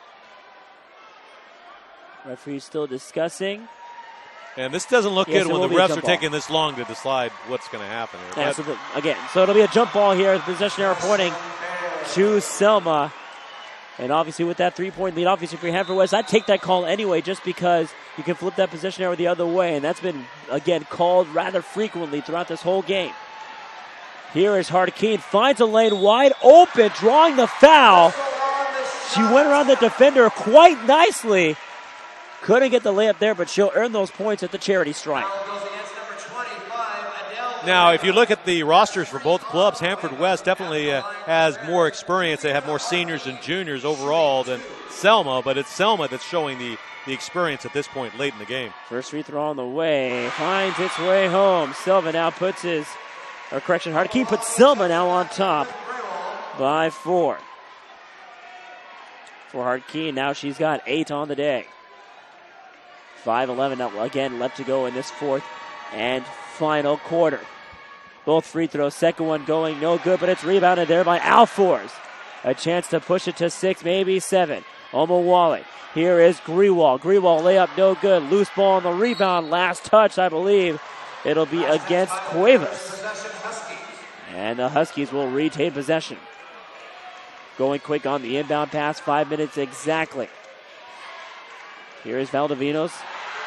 Referee's still discussing. And this doesn't look Yes, good it when will the be a refs jump are ball. taking this long to decide what's going to happen here. Yeah, so it'll be a jump ball here. The possession arrow pointing to Selma. And obviously with that 3-point lead, obviously for Hanford West, I'd take that call anyway just because you can flip that possession arrow the other way. And that's been, again, called rather frequently throughout this whole game. Here is Hartkeen, finds a lane wide open, drawing the foul. She went around the defender quite nicely. Couldn't get the layup there, but she'll earn those points at the charity stripe. Now, if you look at the rosters for both clubs, Hanford West definitely has more experience. They have more seniors and juniors overall than Selma, but it's Selma that's showing the experience at this point late in the game. First free throw on the way, finds its way home. Selma now Hartkeen puts Selma now on top by 4. For Hartkeen, now she's got 8 on the day. 5:11 now again left to go in this fourth and final quarter. Both free throws, second one going no good, but it's rebounded there by Alfors. A chance to push it to 6, maybe 7. Omowale. Here is Grewal. Grewal layup no good. Loose ball on the rebound. Last touch, I believe. It'll be against Cuevas. And the Huskies will retain possession. Going quick on the inbound pass, 5 minutes exactly. Here is Valdivinos.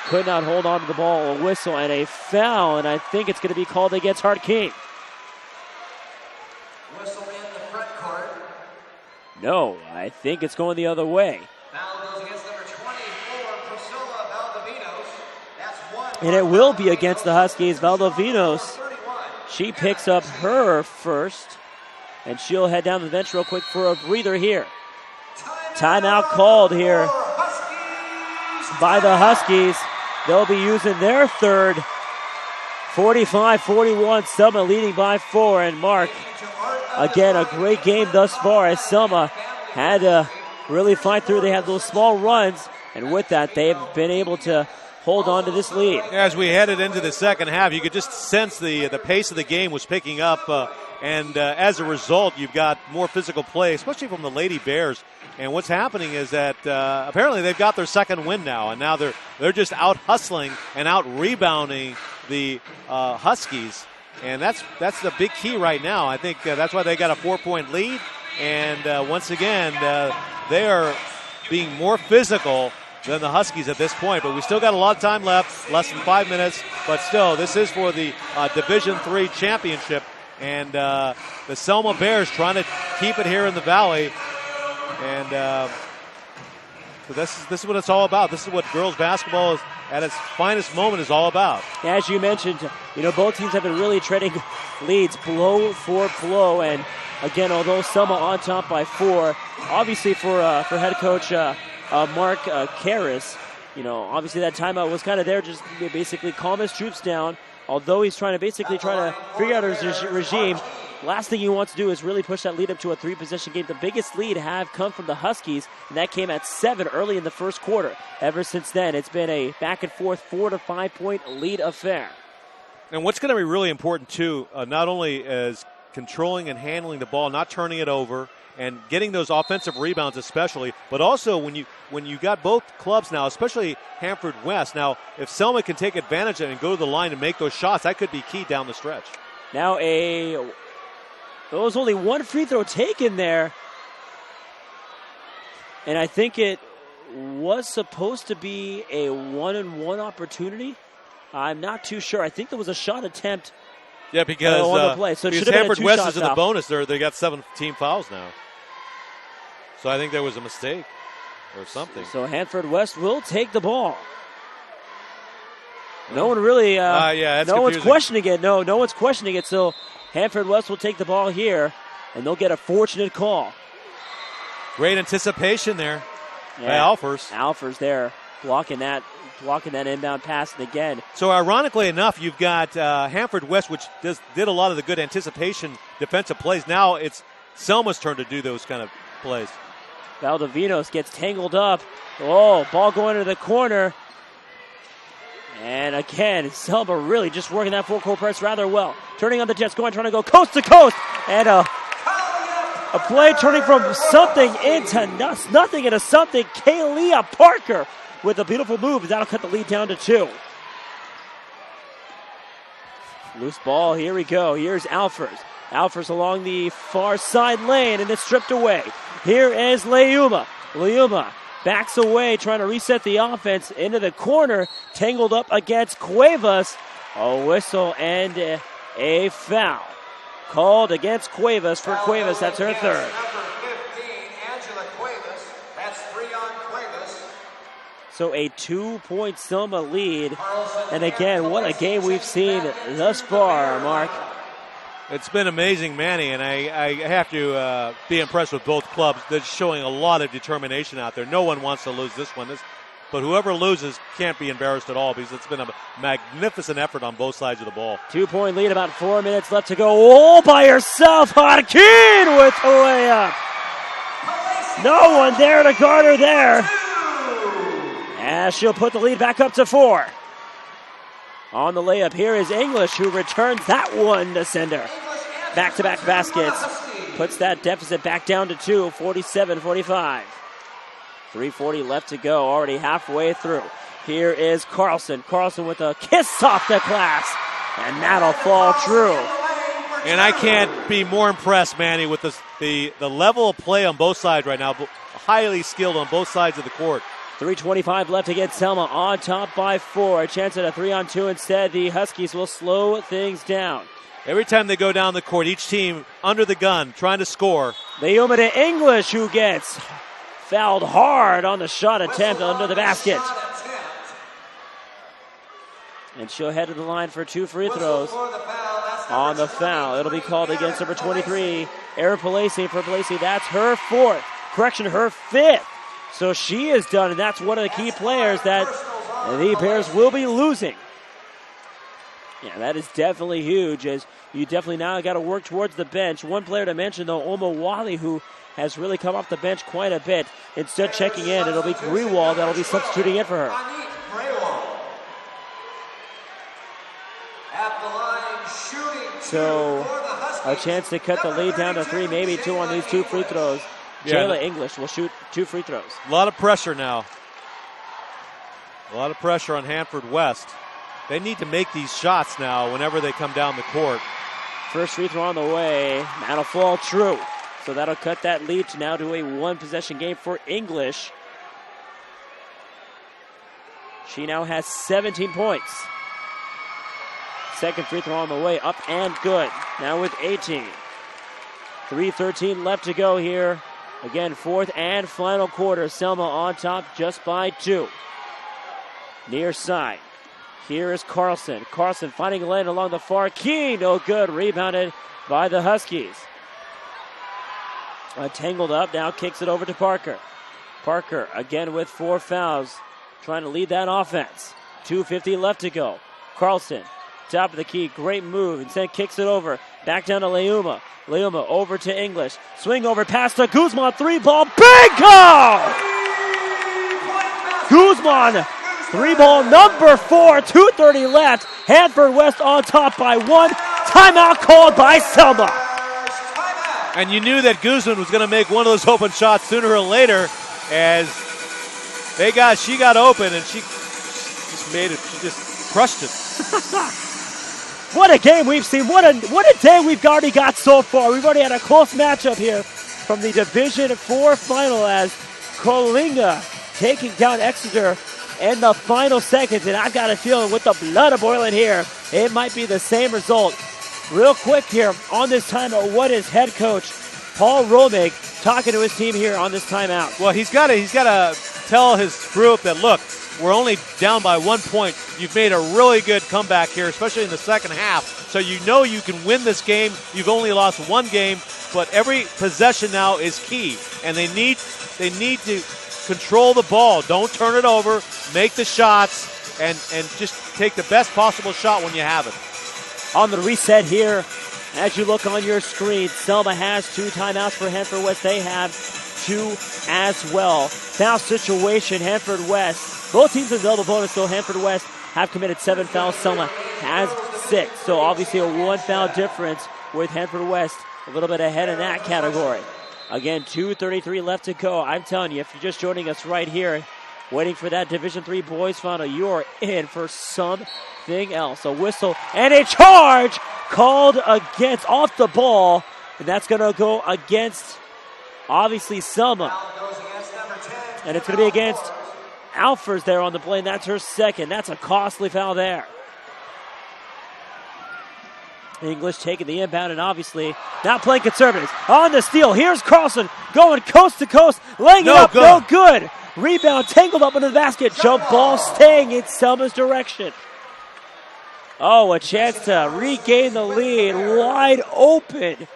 Could not hold on to the ball. A whistle and a foul, and I think it's going to be called against Hartkeen. Whistle in the front court. No, I think it's going the other way. Foul goes against number 24, Priscilla Valdivinos. That's 1. And it will be against the Huskies. Valdivinos, she picks up her first, and she'll head down to the bench real quick for a breather here. Timeout called here by the Huskies. They'll be using their third. 45-41, Selma leading by 4. And Mark, again, a great game thus far as Selma had to really fight through. They had those small runs, and with that, they've been able to hold on to this lead. As we headed into the second half, you could just sense the pace of the game was picking up, and as a result, you've got more physical play, especially from the Lady Bears. And what's happening is that apparently they've got their second win now, and now they're just out hustling and out rebounding the Huskies, and that's the big key right now. I think that's why they got a 4-point lead, and once again they are being more physical than the Huskies at this point. But we still got a lot of time left, less than 5 minutes. But still, this is for the Division III championship, and the Selma Bears trying to keep it here in the Valley. And so this is what it's all about. This is what girls basketball is at its finest moment is all about. As you mentioned, both teams have been really trading leads blow for blow. And again, although Selma on top by 4, obviously for head coach Mark Karras, obviously that timeout was kind of there just to basically calm his troops down. Although he's trying to figure out his regime. Last thing he wants to do is really push that lead up to a 3-possession game. The biggest lead have come from the Huskies, and that came at 7 early in the first quarter. Ever since then, it's been a back-and-forth 4 to 5 point lead affair. And what's going to be really important, too, not only is controlling and handling the ball, not turning it over, and getting those offensive rebounds especially, but also when you got both clubs now, especially Hanford West. Now, if Selma can take advantage of it and go to the line and make those shots, that could be key down the stretch. Now there was only one free throw taken there, and I think it was supposed to be a 1-on-1 opportunity. I'm not too sure. I think there was a shot attempt. Yeah, because on the play. So it should have been a Hanford West is in the foul. bonus. They got 7 team fouls now. So I think there was a mistake or something. So Hanford West will take the ball. No one really. No one's questioning it. No one's questioning it. So Hanford West will take the ball here, and they'll get a fortunate call. Great anticipation there by Alfors. Alfors there blocking that inbound pass again. So ironically enough, you've got Hanford West, which did a lot of the good anticipation defensive plays. Now it's Selma's turn to do those kind of plays. Valdivinos gets tangled up. Oh, ball going to the corner. And again, Selma really just working that full court press rather well. Turning on the Jets, trying to go coast to coast. And a play turning from something into nothing into something. Kaylia Parker with a beautiful move. That'll cut the lead down to 2. Loose ball, here we go. Here's Alfers. Alfers along the far side lane, and it's stripped away. Here is Leuma. Leuma backs away, trying to reset the offense into the corner, tangled up against Cuevas. A whistle and a foul called against Cuevas for Cuevas. That's her third. So a 2-point Selma lead. And again, what a game we've seen thus far, Mark. It's been amazing, Manny, and I have to be impressed with both clubs. They're showing a lot of determination out there. No one wants to lose this one. But whoever loses can't be embarrassed at all because it's been a magnificent effort on both sides of the ball. 2-point lead, about 4 minutes left to go. All by herself, Harkin with the layup. No one there to guard her there. As she'll put the lead back up to 4. On the layup, here is English, who returns that one to sender. Back-to-back baskets. Puts that deficit back down to 2, 47-45. 3:40 left to go, already halfway through. Here is Carlson. Carlson with a kiss off the glass. And that'll fall true. And I can't be more impressed, Manny, with the level of play on both sides right now. Highly skilled on both sides of the court. 3:25 left against Selma, on top by 4. A chance at a 3-on-2 instead. The Huskies will slow things down. Every time they go down the court, each team under the gun, trying to score. Leuma to English, who gets fouled hard on the shot attempt under the basket. And she'll head to the line for 2 free throws. On the foul, it'll be called against number 23, Erin Palese. For Palese, that's her 4th. Correction, her 5th. So she is done, and that's one of the key players that the Bears will be losing. Yeah, that is definitely huge, as you definitely now got to work towards the bench. One player to mention, though, Oma Wally, who has really come off the bench quite a bit. Instead, checking in, it'll be Grewal that'll be substituting in for her. So, a chance to cut the lead down to 3, maybe 2 on these 2 free throws. Jayla English will shoot 2 free throws. A lot of pressure now. A lot of pressure on Hanford West. They need to make these shots now whenever they come down the court. First free throw on the way. That'll fall true. So that'll cut that lead to now to a 1-possession game for English. She now has 17 points. Second free throw on the way, up and good. Now with 18. 3:13 left to go here. Again, 4th and final quarter. Selma on top just by 2. Near side. Here is Carlson. Carlson finding a lane along the far key. No good. Rebounded by the Huskies. Tangled up. Now kicks it over to Parker. Parker again with 4 fouls. Trying to lead that offense. 2:50 left to go. Carlson, top of the key. Great move. Instead kicks it over. Back down to Leuma. Leuma over to English. Swing over pass to Guzman. 3-ball. Bingo! Guzman. 3-ball number 4. 2:30 left. Hanford West on top by 1. Timeout called by Selma. And you knew that Guzman was going to make one of those open shots sooner or later, as she got open and she just made it. She just crushed it. What a game we've seen. What a day we've already got so far. We've already had a close matchup here from the Division 4 final, as Coalinga taking down Exeter in the final seconds. And I've got a feeling with the blood boiling here, it might be the same result. Real quick here on this timeout, what is head coach Paul Romig talking to his team here on this timeout? Well, he's got to tell his group that, look, we're only down by 1 point. You've made a really good comeback here, especially in the second half. So you know you can win this game. You've only lost 1 game, but every possession now is key. And they need to control the ball. Don't turn it over. Make the shots and just take the best possible shot when you have it. On the reset here, as you look on your screen, Selma has 2 timeouts for Hanford West. They have 2 as well. Foul situation, Hanford West. Both teams in double bonus, so Hanford West have committed 7 fouls. Selma has 6. So obviously a 1 foul difference with Hanford West a little bit ahead in that category. Again, 2:33 left to go. I'm telling you, if you're just joining us right here waiting for that Division III boys final. You are in for something else. A whistle and a charge called against off the ball. And that's going to go against, obviously, Selma. And it's going to be against Alfers there on the play, and that's her second. That's a costly foul there. English taking the inbound and obviously not playing conservative. On the steal, here's Carlson going coast to coast, laying it up, no good. Rebound tangled up into the basket. Jump ball staying in Selma's direction. Oh, a chance to regain the lead. Wide open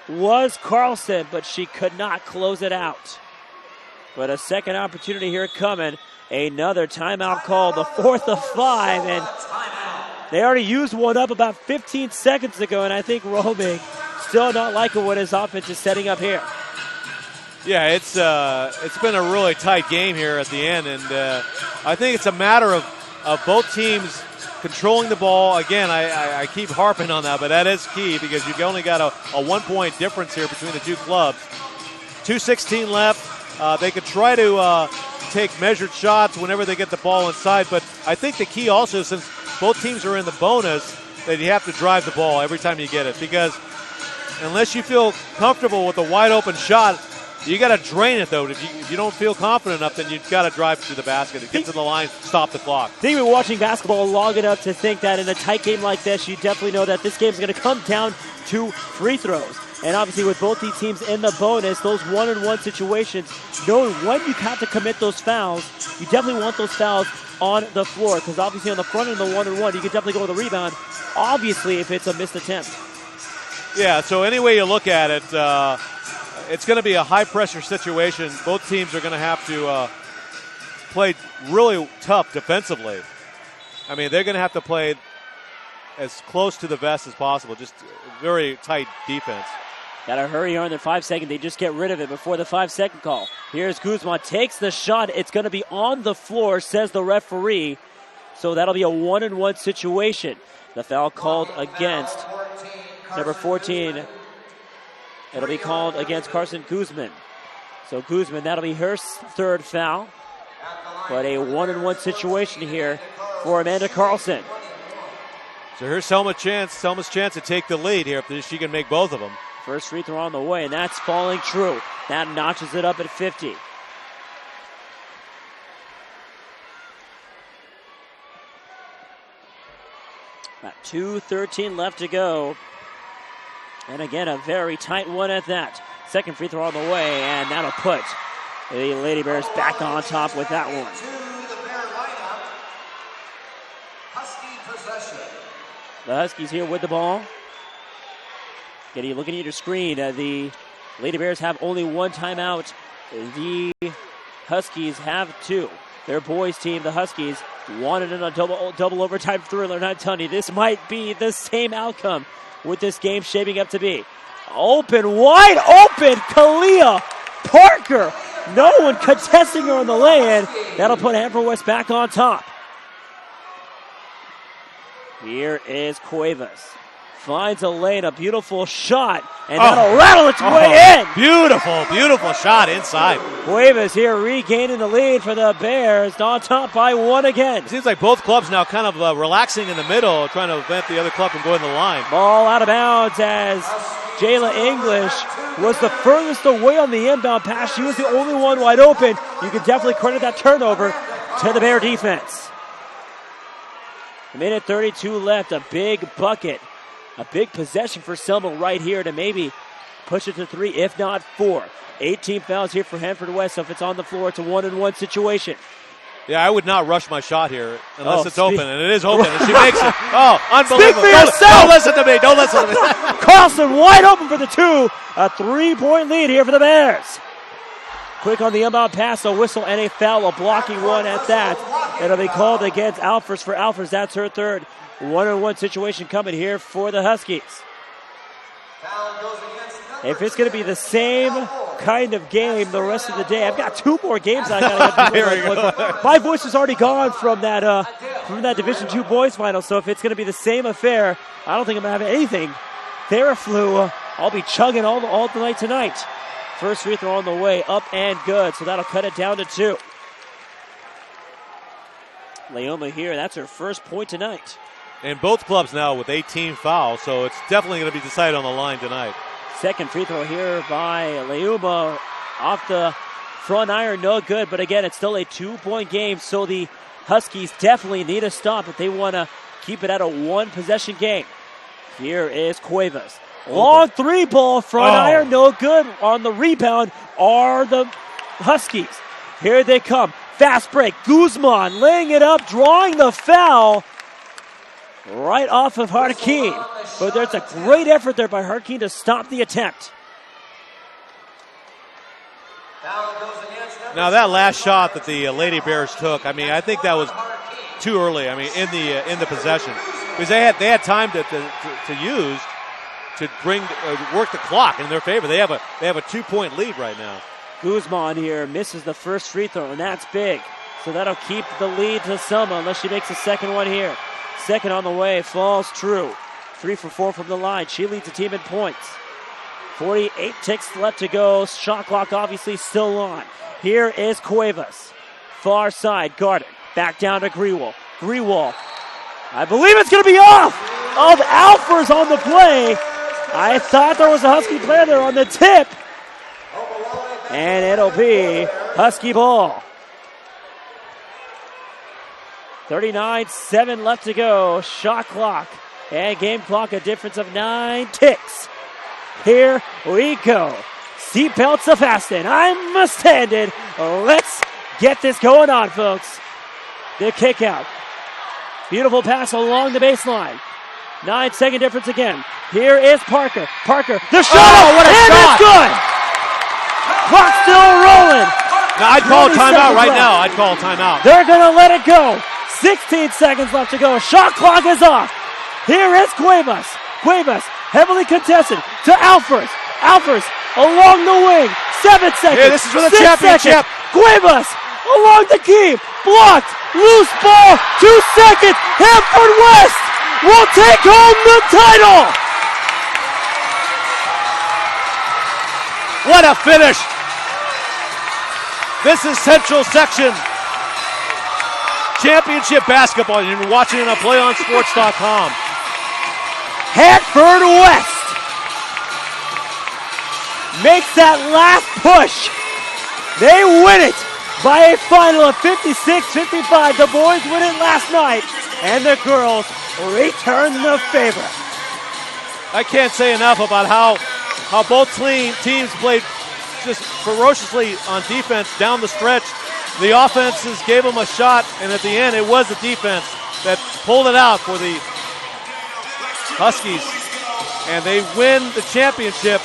was Carlson, but she could not close it out. But a second opportunity here coming. Another timeout called, the fourth of 5, and they already used one up about 15 seconds ago, and I think Roaming still not liking what his offense is setting up here. Yeah, it's been a really tight game here at the end, and I think it's a matter of both teams controlling the ball. Again, I keep harping on that, but that is key because you've only got a 1-point difference here between the two clubs. 2:16 left. They could try to take measured shots whenever they get the ball inside, but I think the key also, since both teams are in the bonus, that you have to drive the ball every time you get it, because unless you feel comfortable with a wide open shot, you got to drain it, though. If you don't feel confident enough, then you've got to drive to the basket. Get to the line, stop the clock. I think we've been watching basketball long enough to think that in a tight game like this, you definitely know that this game is going to come down to free throws. And obviously with both these teams in the bonus, those one-on-one situations, knowing when you have to commit those fouls, you definitely want those fouls on the floor, because obviously on the front end of the one-on-one, you can definitely go with a rebound, obviously if it's a missed attempt. Yeah, so any way you look at it, it's going to be a high-pressure situation. Both teams are going to have to play really tough defensively. I mean, they're going to have to play as close to the vest as possible, just very tight defense. Got to hurry on their 5 second. They just get rid of it before the 5 second call. Here's Guzman, takes the shot. It's going to be on the floor, says the referee. So that'll be a 1-on-1 situation. The foul called against number 14. It'll be called against Carson Guzman. So Guzman, that'll be her third foul. But a 1-on-1 situation here for Amanda Carlson. So here's Selma's chance to take the lead here if she can make both of them. First free throw on the way, and that's falling true. That notches it up at 50. About 2:13 left to go. And again, a very tight one at that. Second free throw on the way, and that'll put the Lady Bears back on top with that one. The Huskies here with the ball. Looking at your screen, the Lady Bears have only one timeout. The Huskies have 2. Their boys team, the Huskies, wanted in a double overtime thriller. And I'm telling you, this might be the same outcome with this game shaping up to be. Open, wide open, Kalia Parker. No one contesting her on the lay-in. That'll put Hanford West back on top. Here is Cuevas. Finds a lane, a beautiful shot, and that'll rattle its way in. Beautiful shot inside. Cuevas here regaining the lead for the Bears, on top by 1 again. It seems like both clubs now kind of relaxing in the middle, trying to prevent the other club from going to the line. Ball out of bounds as Jayla English was the furthest away on the inbound pass. She was the only one wide open. You can definitely credit that turnover to the Bear defense. A minute 32 left, a big bucket. A big possession for Selma right here to maybe push it to 3, if not 4. 18 fouls here for Hanford West, so if it's on the floor, it's a 1-on-1 situation. Yeah, I would not rush my shot here unless it's open, and it is open, and she makes it. Oh, unbelievable. Speak for yourself. Don't listen to me. Don't listen to me. Carlson wide open for the 2. A 3-point lead here for the Bears. Quick on the inbound pass, a whistle and a foul, a blocking one at that. It'll be called against Alfers for Alfers. That's her third. 1-on-1 situation coming here for the Huskies. If it's going to be the same kind of game the rest of the day, I've got 2 more games I got to get. My voice is already gone from that Division II boys final. So if it's going to be the same affair, I don't think I'm going to have anything. Theraflu, I'll be chugging all the night tonight. First free throw on the way, up and good. So that'll cut it down to 2. Leoma here, that's her first point tonight. And both clubs now with 18 fouls, so it's definitely going to be decided on the line tonight. Second free throw here by Leuma off the front iron, no good. But again, it's still a 2-point game, so the Huskies definitely need a stop if they want to keep it at a one-possession game. Here is Cuevas. Long three ball, front iron, no good. On the rebound are the Huskies. Here they come. Fast break. Guzman laying it up, drawing the foul right off of Harkin. But there's a great effort there by Harkin to stop the attempt. Now that last shot that the Lady Bears took, I think that was too early. In the possession, because they had time to use to work the clock in their favor. They have a 2-point lead right now. Guzman here misses the first free throw, and that's big. So that'll keep the lead to Selma unless she makes a second one here. Second on the way, falls true. 3 for 4 from the line. She leads the team in points. 48 ticks left to go. Shot clock obviously still on. Here is Cuevas. Far side, guarded. Back down to Grewal. Grewal. I believe it's going to be off of Alfers on the play. I thought there was a Husky player there on the tip. And it'll be Husky ball. 39-7 left to go. Shot clock and game clock, a difference of 9 ticks. Here we go. Seatbelts to fasten. I'm standing. Let's get this going on, folks. The kick out. Beautiful pass along the baseline. 9-second difference again. Here is Parker. Parker, the shot! What a and shot! It's good! Clock still rolling. Now I'd call a timeout right now. I'd call a timeout. They're going to let it go. 16 seconds left to go. Shot clock is off. Here is Cuevas. Cuevas, heavily contested to Alfers. Alfers along the wing. 7 seconds. Yeah, this is for the 6 championship. seconds. Cuevas along the key. Blocked. Loose ball. 2 seconds. Hanford West will take home the title. What a finish. This is Central Section Championship Basketball. You're watching it on PlayOnSports.com. Hanford West makes that last push. They win it by a final of 56-55. The boys win it last night, and the girls return the favor. I can't say enough about how both teams played just ferociously on defense down the stretch. The offenses gave them a shot, and at the end, it was the defense that pulled it out for the Huskies. And they win the championship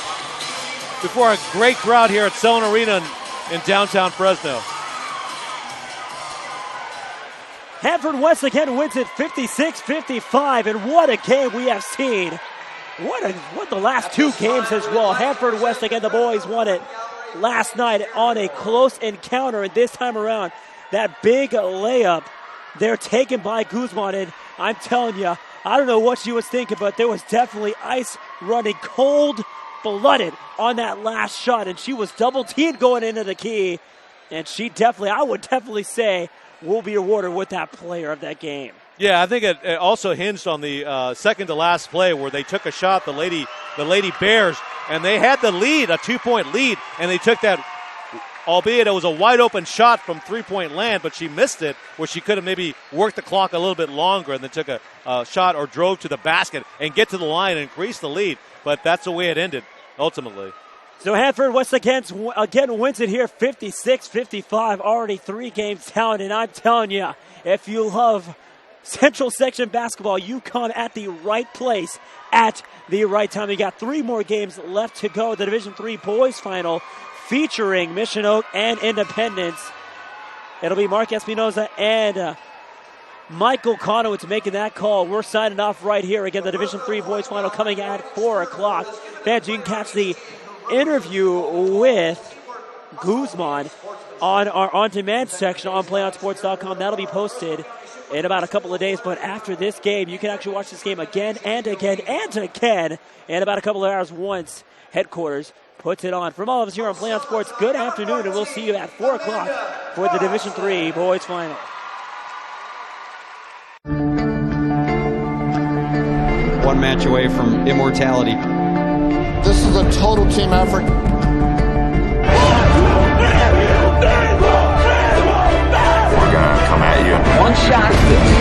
before a great crowd here at Selland Arena in downtown Fresno. Hanford West again wins it 56-55, and what a game we have seen. What the last 2 games as well. Hanford West again, the boys won it last night on a close encounter, and this time around, that big layup, they're taken by Guzman, and I'm telling you, I don't know what she was thinking, but there was definitely ice running cold-blooded on that last shot, and she was double-teamed going into the key, and I would definitely say, will be awarded with that player of that game. Yeah, I think it also hinged on the second-to-last play where they took a shot, the Lady Bears, and they had the lead, a 2-point lead, and they took that, albeit it was a wide-open shot from three-point land, but she missed it, where she could have maybe worked the clock a little bit longer and then took a shot or drove to the basket and get to the line and increase the lead. But that's the way it ended, ultimately. So Hanford West again wins it here 56-55, already 3 games down, and I'm telling you, if you love Central Section basketball, you come at the right place at the right time. You got 3 more games left to go. The Division III boys final featuring Mission Oak and Independence. It'll be Mark Espinoza and Michael Conowitz making that call. We're signing off right here. Again, the Division III boys final coming at 4 o'clock. Fans, you can catch the interview with Guzman on our on-demand section on PlayOnSports.com. That'll be posted in about a couple of days, but after this game, you can actually watch this game again and again and again in about a couple of hours once headquarters puts it on. From all of us here on Play On Sports, good afternoon, and we'll see you at 4 o'clock for the Division III boys final. one match away from immortality. This is a total team effort. We're gonna come at you. One shot.